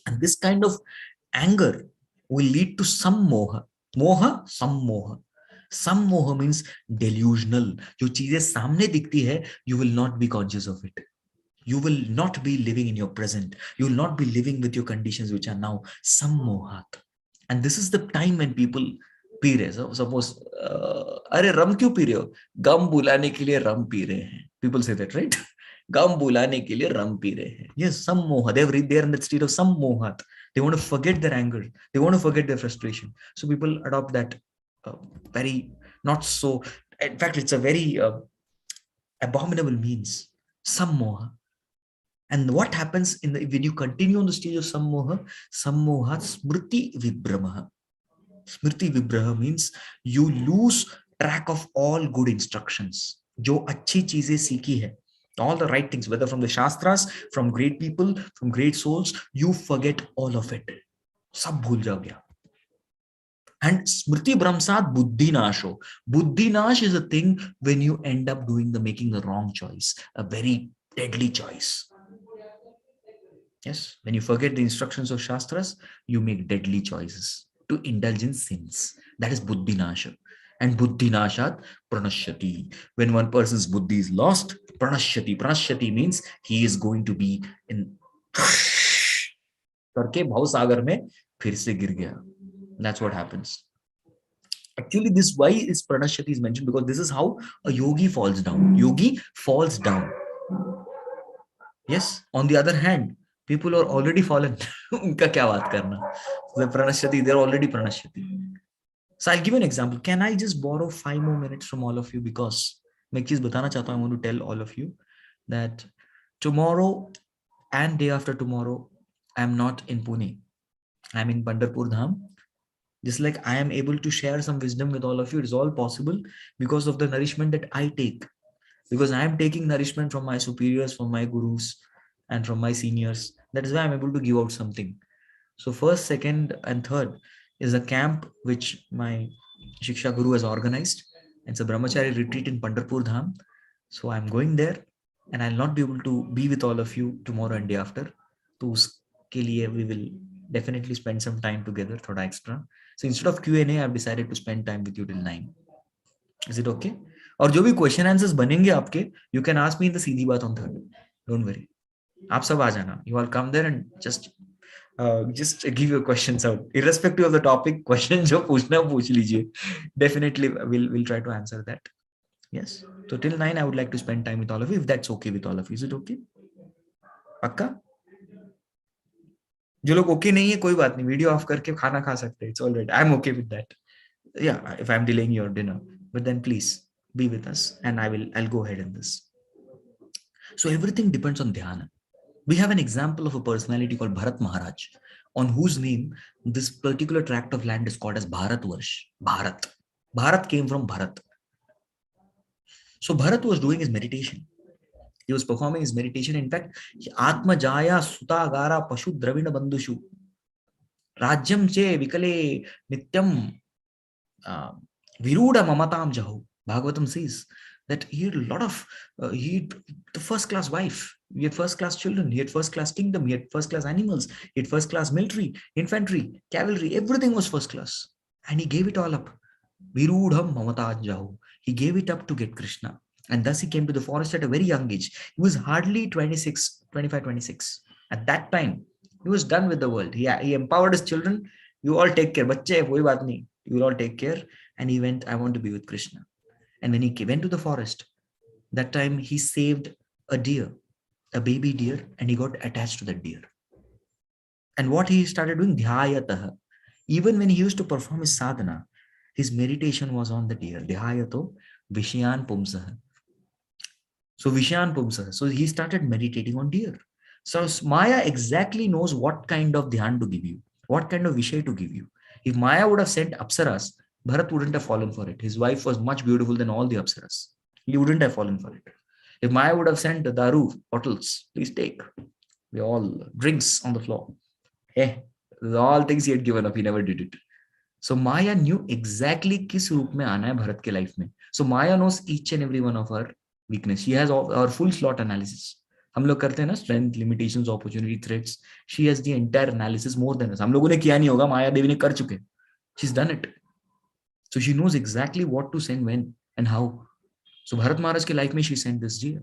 B: And this kind of anger will lead to some moha. Moha, some moha. Some moha means delusional. जो चीजें सामने दिखती है, you will not be conscious of it. You will not be living in your present. You will not be living with your conditions which are now sammohat. And this is the time when people P रहे. So suppose अरे रम क्यों P रहे हो? गम बुलाने के लिए रम P रहे हैं. People say that, right? गम बुलाने के लिए रम पी रहे हैं. Yes, sammoha. They're in that state of sammohat. They want to forget their anger. They want to forget their frustration. So people adopt that very not so. In fact, it's a very abominable means. Sammoha. And what happens when you continue on the stage of sammoha smriti vibramaha. Smriti vibraha means you lose track of all good instructions. जो अच्छी चीजें सीखी है, all the right things, whether from the shastras, from great people, from great souls, you forget all of it. सब भूल जाओगे. And smriti brahmsat buddhi nasho. Buddhi nash is a thing when you end up making the wrong choice, a very deadly choice. Yes, when you forget the instructions of Shastras, you make deadly choices to indulge in sins. That is buddhi nasha. And buddhi nashat pranashyati. When one person's buddhi is lost, pranashyati. Pranashyati means he is going to be in करके भवसागर में फिर से गिर गया. That's what happens. Actually, this why is pranashyati is mentioned, because this is how a yogi falls down. Yogi falls down. Yes. On the other hand, people are already fallen. उनका क्या बात करना? The pranashyati, they're already pranashyati. So I'll give you an example. Can I just borrow 5 more minutes from all of you? Because मैं एक चीज बताना चाहता हूँ. I want to tell all of you that tomorrow and day after tomorrow, I'm not in Pune. I'm in Pandharpur Dham. Just like I am able to share some wisdom with all of you, it's all possible because of the nourishment that I take. Because I am taking nourishment from my superiors, from my gurus, and from my seniors. That is why I'm able to give out something. So first, second, and third is a camp which my Shiksha Guru has organized. It's a Brahmachari retreat in Pandharpur Dham. So I'm going there, and I'll not be able to be with all of you tomorrow and day after. So uske liye we will definitely spend some time together, thoda extra. So instead of Q&A, I've decided to spend time with you till 9. Is it okay? और जो भी question answers बनेंगे आपके, you can ask me the सीधी बात on third. Don't worry, आप सब आ जाना. You all come there and just give your questions out, irrespective of the topic. Question जो पूछना पूछ लीजिए. Definitely we'll try to answer that. Yes. So till 9 I would like to spend time with all of you, if that's okay with all of you. Is it okay? पक्का? जो लोग okay नहीं है कोई बात नहीं, वीडियो ऑफ करके खाना खा सकते हैं. It's all right. I'm okay with that. Yeah, if I'm delaying your dinner, but then please be with us, and I'll go ahead in this. So everything depends on dhyana. We have an example of a personality called Bharat Maharaj, on whose name this particular tract of land is called as Bharatvarsh. Bharat came from Bharat. So Bharat was doing his meditation. He was performing his meditation. In fact, Atma Jaya Sutagara Pashu Dravina Bandhushu Rajyam che Vikale Nityam Viruda Mamatam Jahu. Bhagavatam says that he had a lot of, he had the first class wife, he had first class children, he had first class kingdom, he had first class animals, he had first class military, infantry, cavalry, everything was first class. And he gave it all up. Virudham Mamatam Jahu. He gave it up to get Krishna. And thus he came to the forest at a very young age. He was hardly 25, 26. At that time, he was done with the world. He empowered his children. You all take care. Bachche, koi baat nahi. You will all take care. And he went, I want to be with Krishna. And when he went to the forest, that time he saved a deer, a baby deer, and he got attached to that deer. And what he started doing, dhyayataha. Even when he used to perform his sadhana, his meditation was on the deer. Dhyayato Vishyan Pumsaha. So Vishyan Pumsaha. So he started meditating on deer. So Maya exactly knows what kind of dhyan to give you, what kind of vishay to give you. If Maya would have sent Apsaras, Bharat wouldn't have fallen for it. His wife was much beautiful than all the Apsaras. He wouldn't have fallen for it. If Maya would have sent daru bottles, please take. They all drinks on the floor. Hey, all things he had given up, he never did it. So Maya knew exactly किस रूप में आना है भरत के life में. So Maya knows each and every one of our weakness. She has our full SWOT analysis. हम लोग करते हैं ना, strength, limitations, opportunity, threats. She has the entire analysis more than us. हम लोगों ने किया नहीं होगा, माया देवी ने कर चुके. She's done it. So she knows exactly what to send when and how. So Bharat Maharaj ki life mein she sent this deer.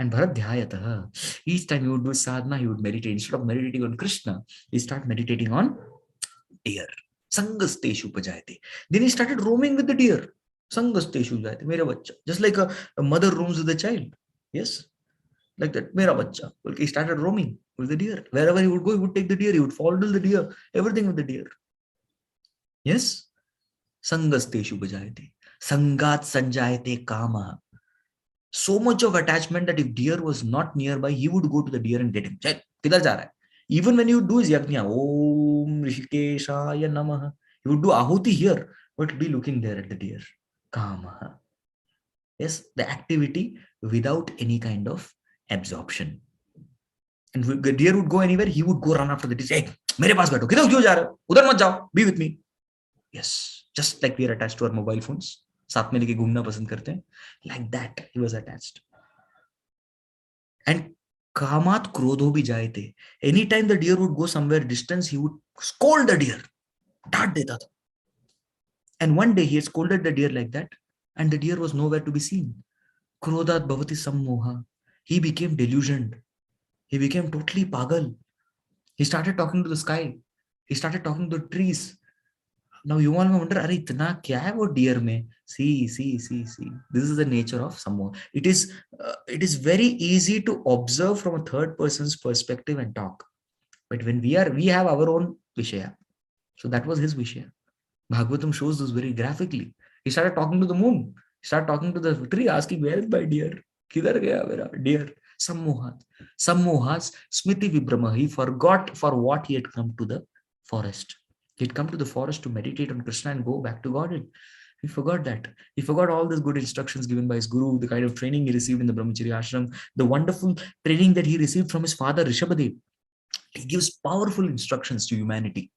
B: And Bharat Dhyayatah. Each time he would do sadhana, he would meditate. Instead of meditating on Krishna, he started meditating on deer. Sangasteshu pajayate. Then he started roaming with the deer. Sangasteshu pajayate. Mera bacha. Just like a mother roams with a child. Yes. Like that. Mera bacha. He started roaming with the deer. Wherever he would go, he would take the deer. He would follow the deer. Everything with the deer. Yes. Sangasteshu pajayate. Sangat sanjayate kama. So much of attachment that if deer was not nearby, he would go to the deer and get him. Kidhar ja raha hai? Even when he would do his yajna, Om Rishikeshaya Namaha, he would do ahuti here, but be looking there at the deer. Kamaha. Yes, the activity without any kind of absorption. And the deer would go anywhere, he would go run after the deer. Hey, mere paas baitho. Kidhar kyun ja rahe ho? Udhar mat jao. Be with me. Yes, just like we are attached to our mobile phones. साथ में लेके घूमना पसंद करते हैं. Like that, he was attached. And कामात क्रोधो भी जाए थे. Anytime the deer would go somewhere distance, he would scold the deer. डांट देता था. And one day he had scolded the deer like that, and the deer was nowhere to be seen. Krodhat bhavati sammoha. He became delusioned. He became totally pagal. He started talking to the sky. He started talking to the trees. Now you all may wonder, अरे इतना क्या है वो deer में? See. This is the nature of sammoha. It is very easy to observe from a third person's perspective and talk. But when we have our own vishaya. So that was his vishaya. Bhagavatam shows this very graphically. He started talking to the moon. He started talking to the tree, asking, where is my deer? Kidhar gaya mera deer? Sammohat. Sammohas smriti vibrama. He forgot for what he had come to the forest. He had come to the forest to meditate on Krishna and go back to Godhead. He forgot that. He forgot all these good instructions given by his guru, the kind of training he received in the Brahmacharya ashram, the wonderful training that he received from his father, Rishabhadev. He gives powerful instructions to humanity.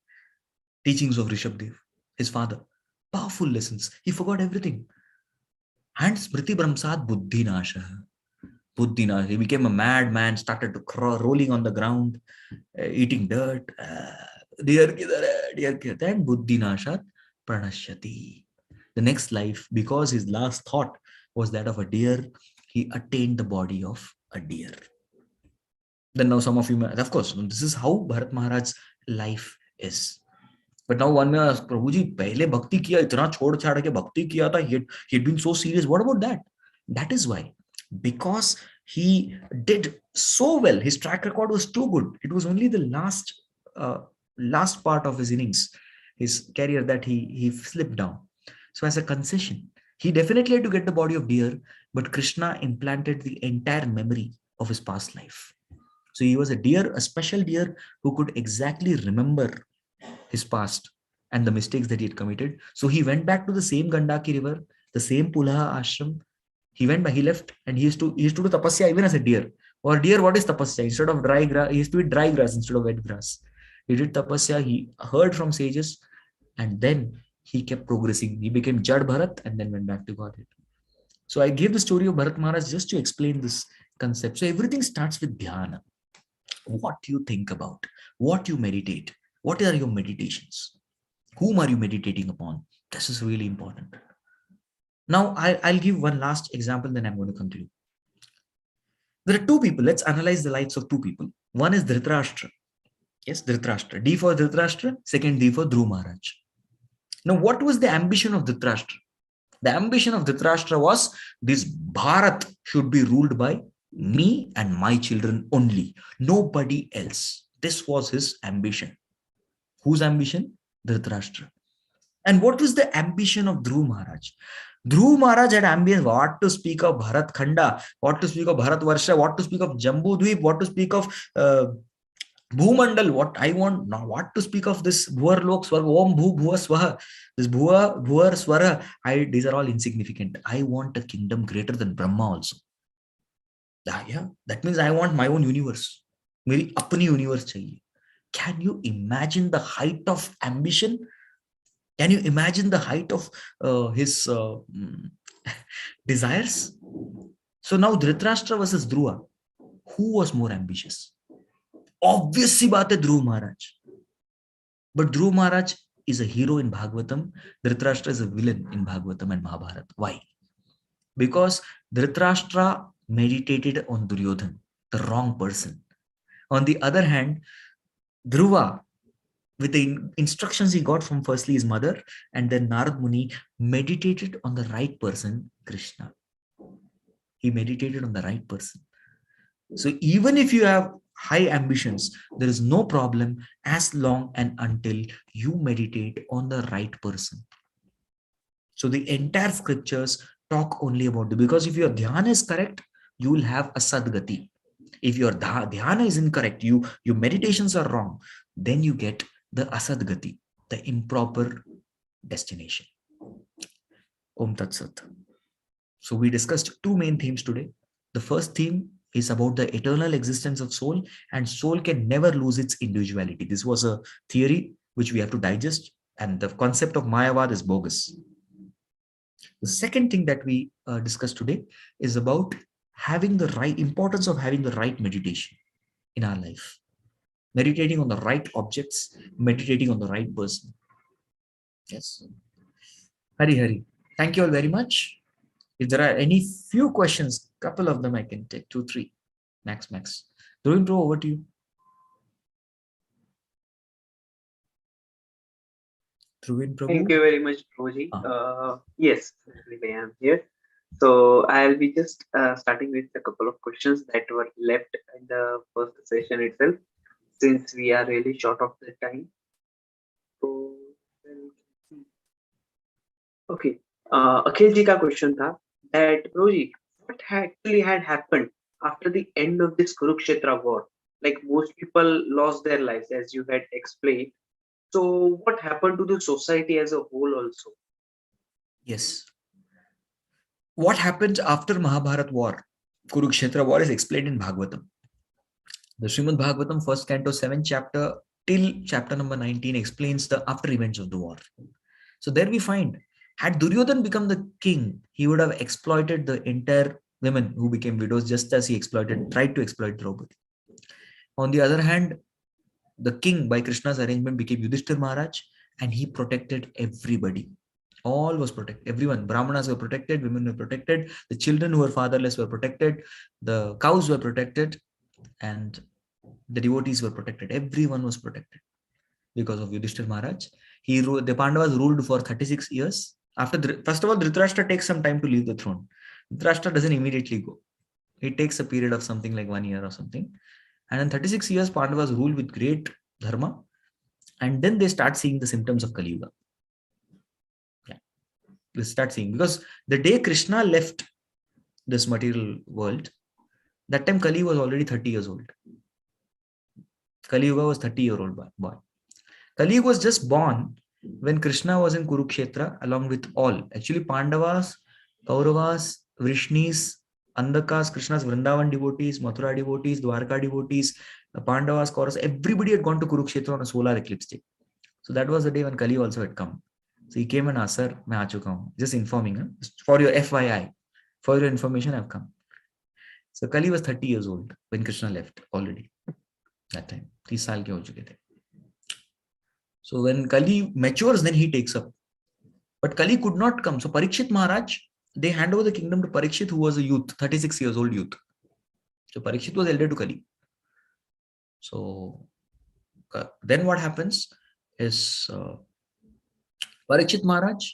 B: Teachings of Rishabhadev, his father. Powerful lessons. He forgot everything. And Smriti Brahmsad Buddhi Nasha. He became a madman, started to rolling on the ground, eating dirt. Dear kidhar hai? And Buddhi Nashat Pranashyati. The next life, because his last thought was that of a deer, he attained the body of a deer. Then now some of you, of course, this is how Bharat Maharaj's life is. But now one may ask, Prabhuji, pehle bhakti kiya, itna chhod chhad ke bhakti kiya tha, he had been so serious. What about that? That is why. Because he did so well, his track record was too good. It was only the last part of his innings, his career, that he slipped down. So as a concession, he definitely had to get the body of deer, but Krishna implanted the entire memory of his past life. So he was a deer, a special deer who could exactly remember his past and the mistakes that he had committed. So he went back to the same Gandaki river, the same Pulaha ashram. He left, and he used to do tapasya even as a deer. Or deer, what is tapasya? Instead of dry grass, he used to eat dry grass instead of wet grass. He did tapasya, he heard from sages, and then he kept progressing. He became Jad Bharat and then went back to Godhead. So I gave the story of Bharat Maharaj just to explain this concept. So everything starts with dhyana. What you think about, what you meditate, what are your meditations? Whom are you meditating upon? This is really important. Now, I'll give one last example, then I'm going to conclude. There are two people. Let's analyze the lives of two people. One is Dhritarashtra. Yes, Dhritarashtra. D for Dhritarashtra, second D for Dhruv Maharaj. Now, what was the ambition of Dhritarashtra? The ambition of Dhritarashtra was this Bharat should be ruled by me and my children only, nobody else. This was his ambition. Whose ambition? Dhritarashtra. And what was the ambition of Dhruv Maharaj? Dhruv Maharaj had ambition. What to speak of Bharat Khanda, what to speak of Bharat Varsha, what to speak of Jambu Dweep, what to speak of Bhumandal, what I want now, what to speak of this Bhuvar Lok Swarga, Om Bhu Bhuva Swaha, this Bhuva, Bhuvar Swara. These are all insignificant. I want a kingdom greater than Brahma also. Yeah, that means I want my own universe. Meri apni universe chahiye. Can you imagine the height of ambition? Can you imagine the height of his desires? So now Dhritarashtra versus Dhruva. Who was more ambitious? Obviously, baat hai Dhruv Maharaj. But Dhruv Maharaj is a hero in Bhagavatam, Dhritarashtra is a villain in Bhagavatam and Mahabharata. Why? Because Dhritarashtra meditated on Duryodhan, the wrong person. On the other hand, Dhruva, with the instructions he got from firstly his mother and then Narad Muni, meditated on the right person, Krishna. He meditated on the right person. So even if you have high ambitions, there is no problem as long and until you meditate on the right person. So the entire scriptures talk only about it, because if your dhyana is correct, you will have a sadgati. If your dhyana is incorrect, your meditations are wrong, then you get the asadgati, the improper destination. Om Tat Sat. So we discussed two main themes today. The first theme is about the eternal existence of soul, and soul can never lose its individuality. This was a theory which we have to digest, and the concept of Mayavad is bogus. The second thing that we discussed today is about having the right importance of having the right meditation in our life. Meditating on the right objects, meditating on the right person. Yes. Hari. Thank you all very much. If there are any few questions, couple of them I can take, 2, 3, max. Drovin Pro, over to you. Drovin Prabhu.
A: Thank you very much, Prabhuji. Yes, definitely I am here. So I'll be just starting with a couple of questions that were left in the first session itself, since we are really short of the time. So, okay. Akhil ji ka question tha that Prabhuji, what actually had happened after the end of this Kurukshetra war? Like most people lost their lives, as you had explained. So what happened to the society as a whole also?
B: Yes. What happened after Mahabharat war, Kurukshetra war, is explained in Bhagavatam. The Srimad Bhagavatam, first canto, 7th chapter till chapter number 19 explains the after events of the war. So there we find, had Duryodhan become the king, he would have exploited the entire women who became widows, just as he tried to exploit Draupadi. On the other hand, the king, by Krishna's arrangement, became Yudhishthir Maharaj, and he protected everybody. All was protected. Everyone, Brahmanas were protected, women were protected, the children who were fatherless were protected, the cows were protected, and the devotees were protected. Everyone was protected because of Yudhishthir Maharaj. The Pandavas ruled for 36 years. First of all, Dhritarashtra takes some time to leave the throne. Dhritarashtra doesn't immediately go. It takes a period of something like 1 year or something. And in 36 years, Pandavas rule with great dharma. And then they start seeing the symptoms of Kali Yuga. Yeah. They start seeing, because the day Krishna left this material world, that time Kali was already 30 years old. Kali Yuga was 30-year-old boy. Kali Yuga was just born when Krishna was in Kurukshetra along with all. Actually, Pandavas, Kauravas, Vrishnis, Andakas, Krishna's Vrindavan devotees, Mathura devotees, Dwarka devotees, the Pandavas, Kauravas, everybody had gone to Kurukshetra on a solar eclipse day. So that was the day when Kali also had come. So he came and asked, "Sir, मैं आ चुका हूँ." Just informing, for your FYI, for your information, I've come. So Kali was 30 years old when Krishna left already. That time, 30 साल के हो चुके थे. So when Kali matures, then he takes up. But Kali could not come. So Parikshit Maharaj, they hand over the kingdom to Parikshit, who was a youth, 36 years old youth. So Parikshit was elder to Kali. So then what happens is Parikshit Maharaj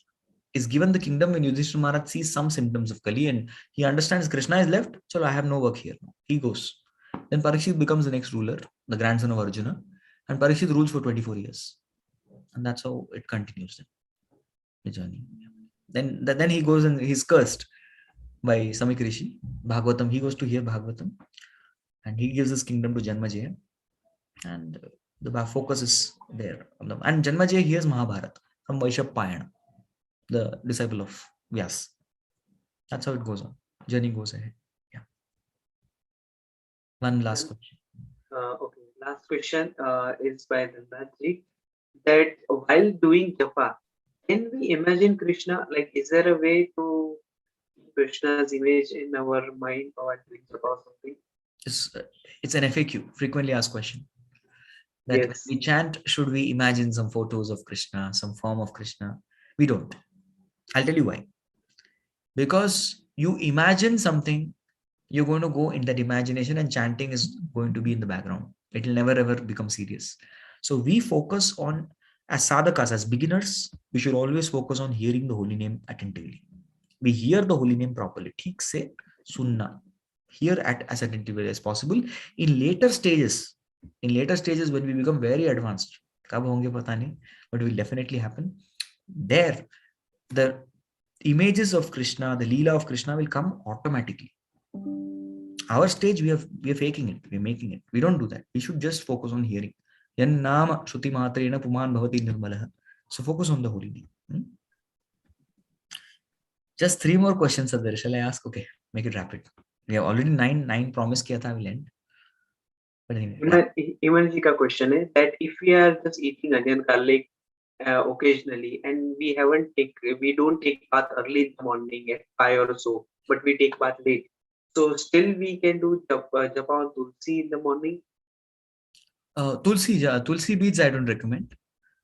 B: is given the kingdom when Yudhishthira Maharaj sees some symptoms of Kali, and he understands Krishna is left, so I have no work here. He goes. Then Parikshit becomes the next ruler, the grandson of Arjuna, and Parikshit rules for 24 years. And that's how it continues, the journey. Then he goes and he's cursed by Samik Rishi. Bhagavatam, he goes to hear Bhagavatam, and he gives his kingdom to Janmajaya, and the focus is there. And Janmajaya hears Mahabharata from Vaishapayana, the disciple of Vyas. That's how it goes on. Journey goes ahead. Yeah. One last question.
A: Okay, last question is by Dandaji. That while doing japa, can we imagine Krishna? Like, is there a way to keep Krishna's image in our mind while doing japa or something?
B: It's an FAQ, frequently asked question. that when
A: Yes.
B: we chant, should we imagine some photos of Krishna, some form of Krishna? We don't. I'll tell you why. Because you imagine something, you're going to go in that imagination, and chanting is going to be in the background. It will never ever become serious. So we focus on, as sadhakas, as beginners, we should always focus on hearing the holy name attentively. We hear the holy name properly. ठीक से सुनना. Hear at as attentively as possible. In later stages, when we become very advanced, कब होंगे पता नहीं, but will definitely happen. There, the images of Krishna, the Leela of Krishna will come automatically. Our stage, we are faking it, we're making it. We don't do that. We should just focus on hearing. Yan nama shruti matrena puman bhavati nirmalah. So focus on the holy name. Just 3 more questions are there. Shall I ask? Okay, make it rapid. We have already nine promise kiya tha, we'll end. But anyway,
A: Iman ji ka question is that if we are just eating onion garlic occasionally, and we don't take bath early in the morning at 5 or so, but we take bath late. So still we can do japa on tulsi in the morning.
B: tulsi beads I don't recommend.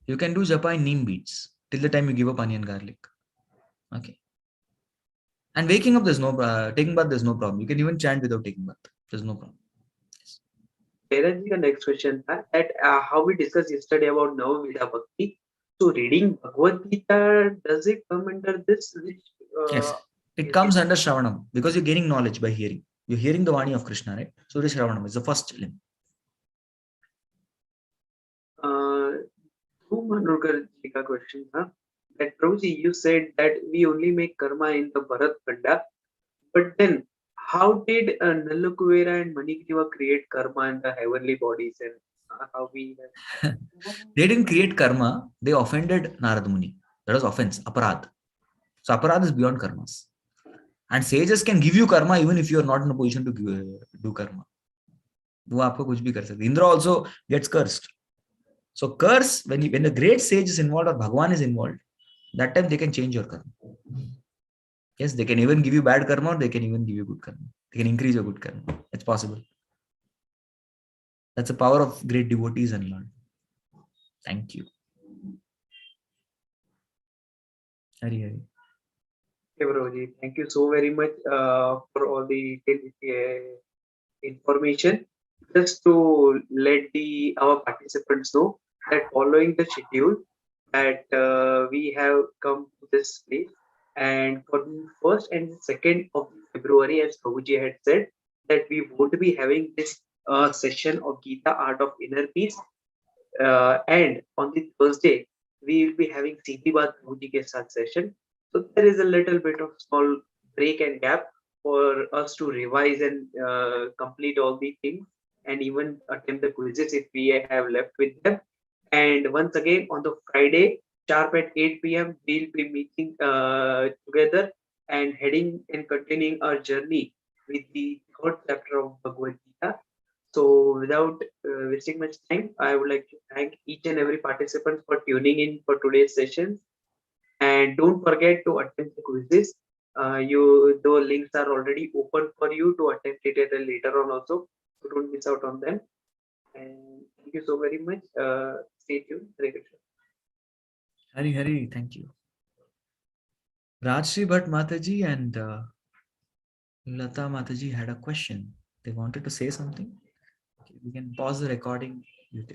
B: You can do japa in neem beads till the time you give up onion garlic. Okay. And waking up, there's no taking bath, there's no problem. You can even chant without taking bath. There's no problem.
A: Maharaj ji, the next question tha, that how we discussed yesterday about Navamida Bhakti. So reading Bhagavad Gita, does it come under this?
B: Yes. It
A: Is
B: comes
A: it
B: under Shravanam because you're gaining knowledge by hearing. You're hearing the Vani of Krishna, right? So it is Shravanam. It's the first limb.
A: Manurkar ji ka question tha, that Prabhuji, you said that we only make karma in the Bharat Khanda, but then how did Nallakuvera and Manikriva create karma in the heavenly bodies, and how we have...
B: They didn't create karma. They offended Narad Muni. That was offense, aparad. So aparad is beyond karmas. And sages can give you karma even if you are not in a position to do karma. वो आपको कुछ भी कर सकते. Indra also gets cursed. So curse, when the great sage is involved or Bhagwan is involved, that time they can change your karma. Yes, they can even give you bad karma, or they can even give you good karma. They can increase your good karma. It's possible. That's the power of great devotees and Lord. Thank you. Hari Hari.
A: Okay, Prabhuji, thank you so very much for all the detailed information. Just to let our participants know that following the schedule that we have come to this place, and for the 1st and 2nd of February, as Prabhuji had said, that we would be having this session of Gita Art of Inner Peace, and on the Thursday we will be having Siddhi Baat Prabhuji ke saath session. So there is a little bit of small break and gap for us to revise and complete all the things, and even attempt the quizzes if we have left with them. And once again on the Friday, sharp at 8 p.m., we'll be meeting together and heading and continuing our journey with the 3rd chapter of Bhagavad Gita. So without wasting much time, I would like to thank each and every participant for tuning in for today's session. And don't forget to attempt the quizzes. The links are already open for you to attempt it later on also. So don't miss out on them. And thank you so very much. Stay tuned. Hare Krishna.
B: Hari Hari, thank you. Rajshri Bhatt Mataji and Lata Mataji had a question. They wanted to say something. Okay, we can pause the recording.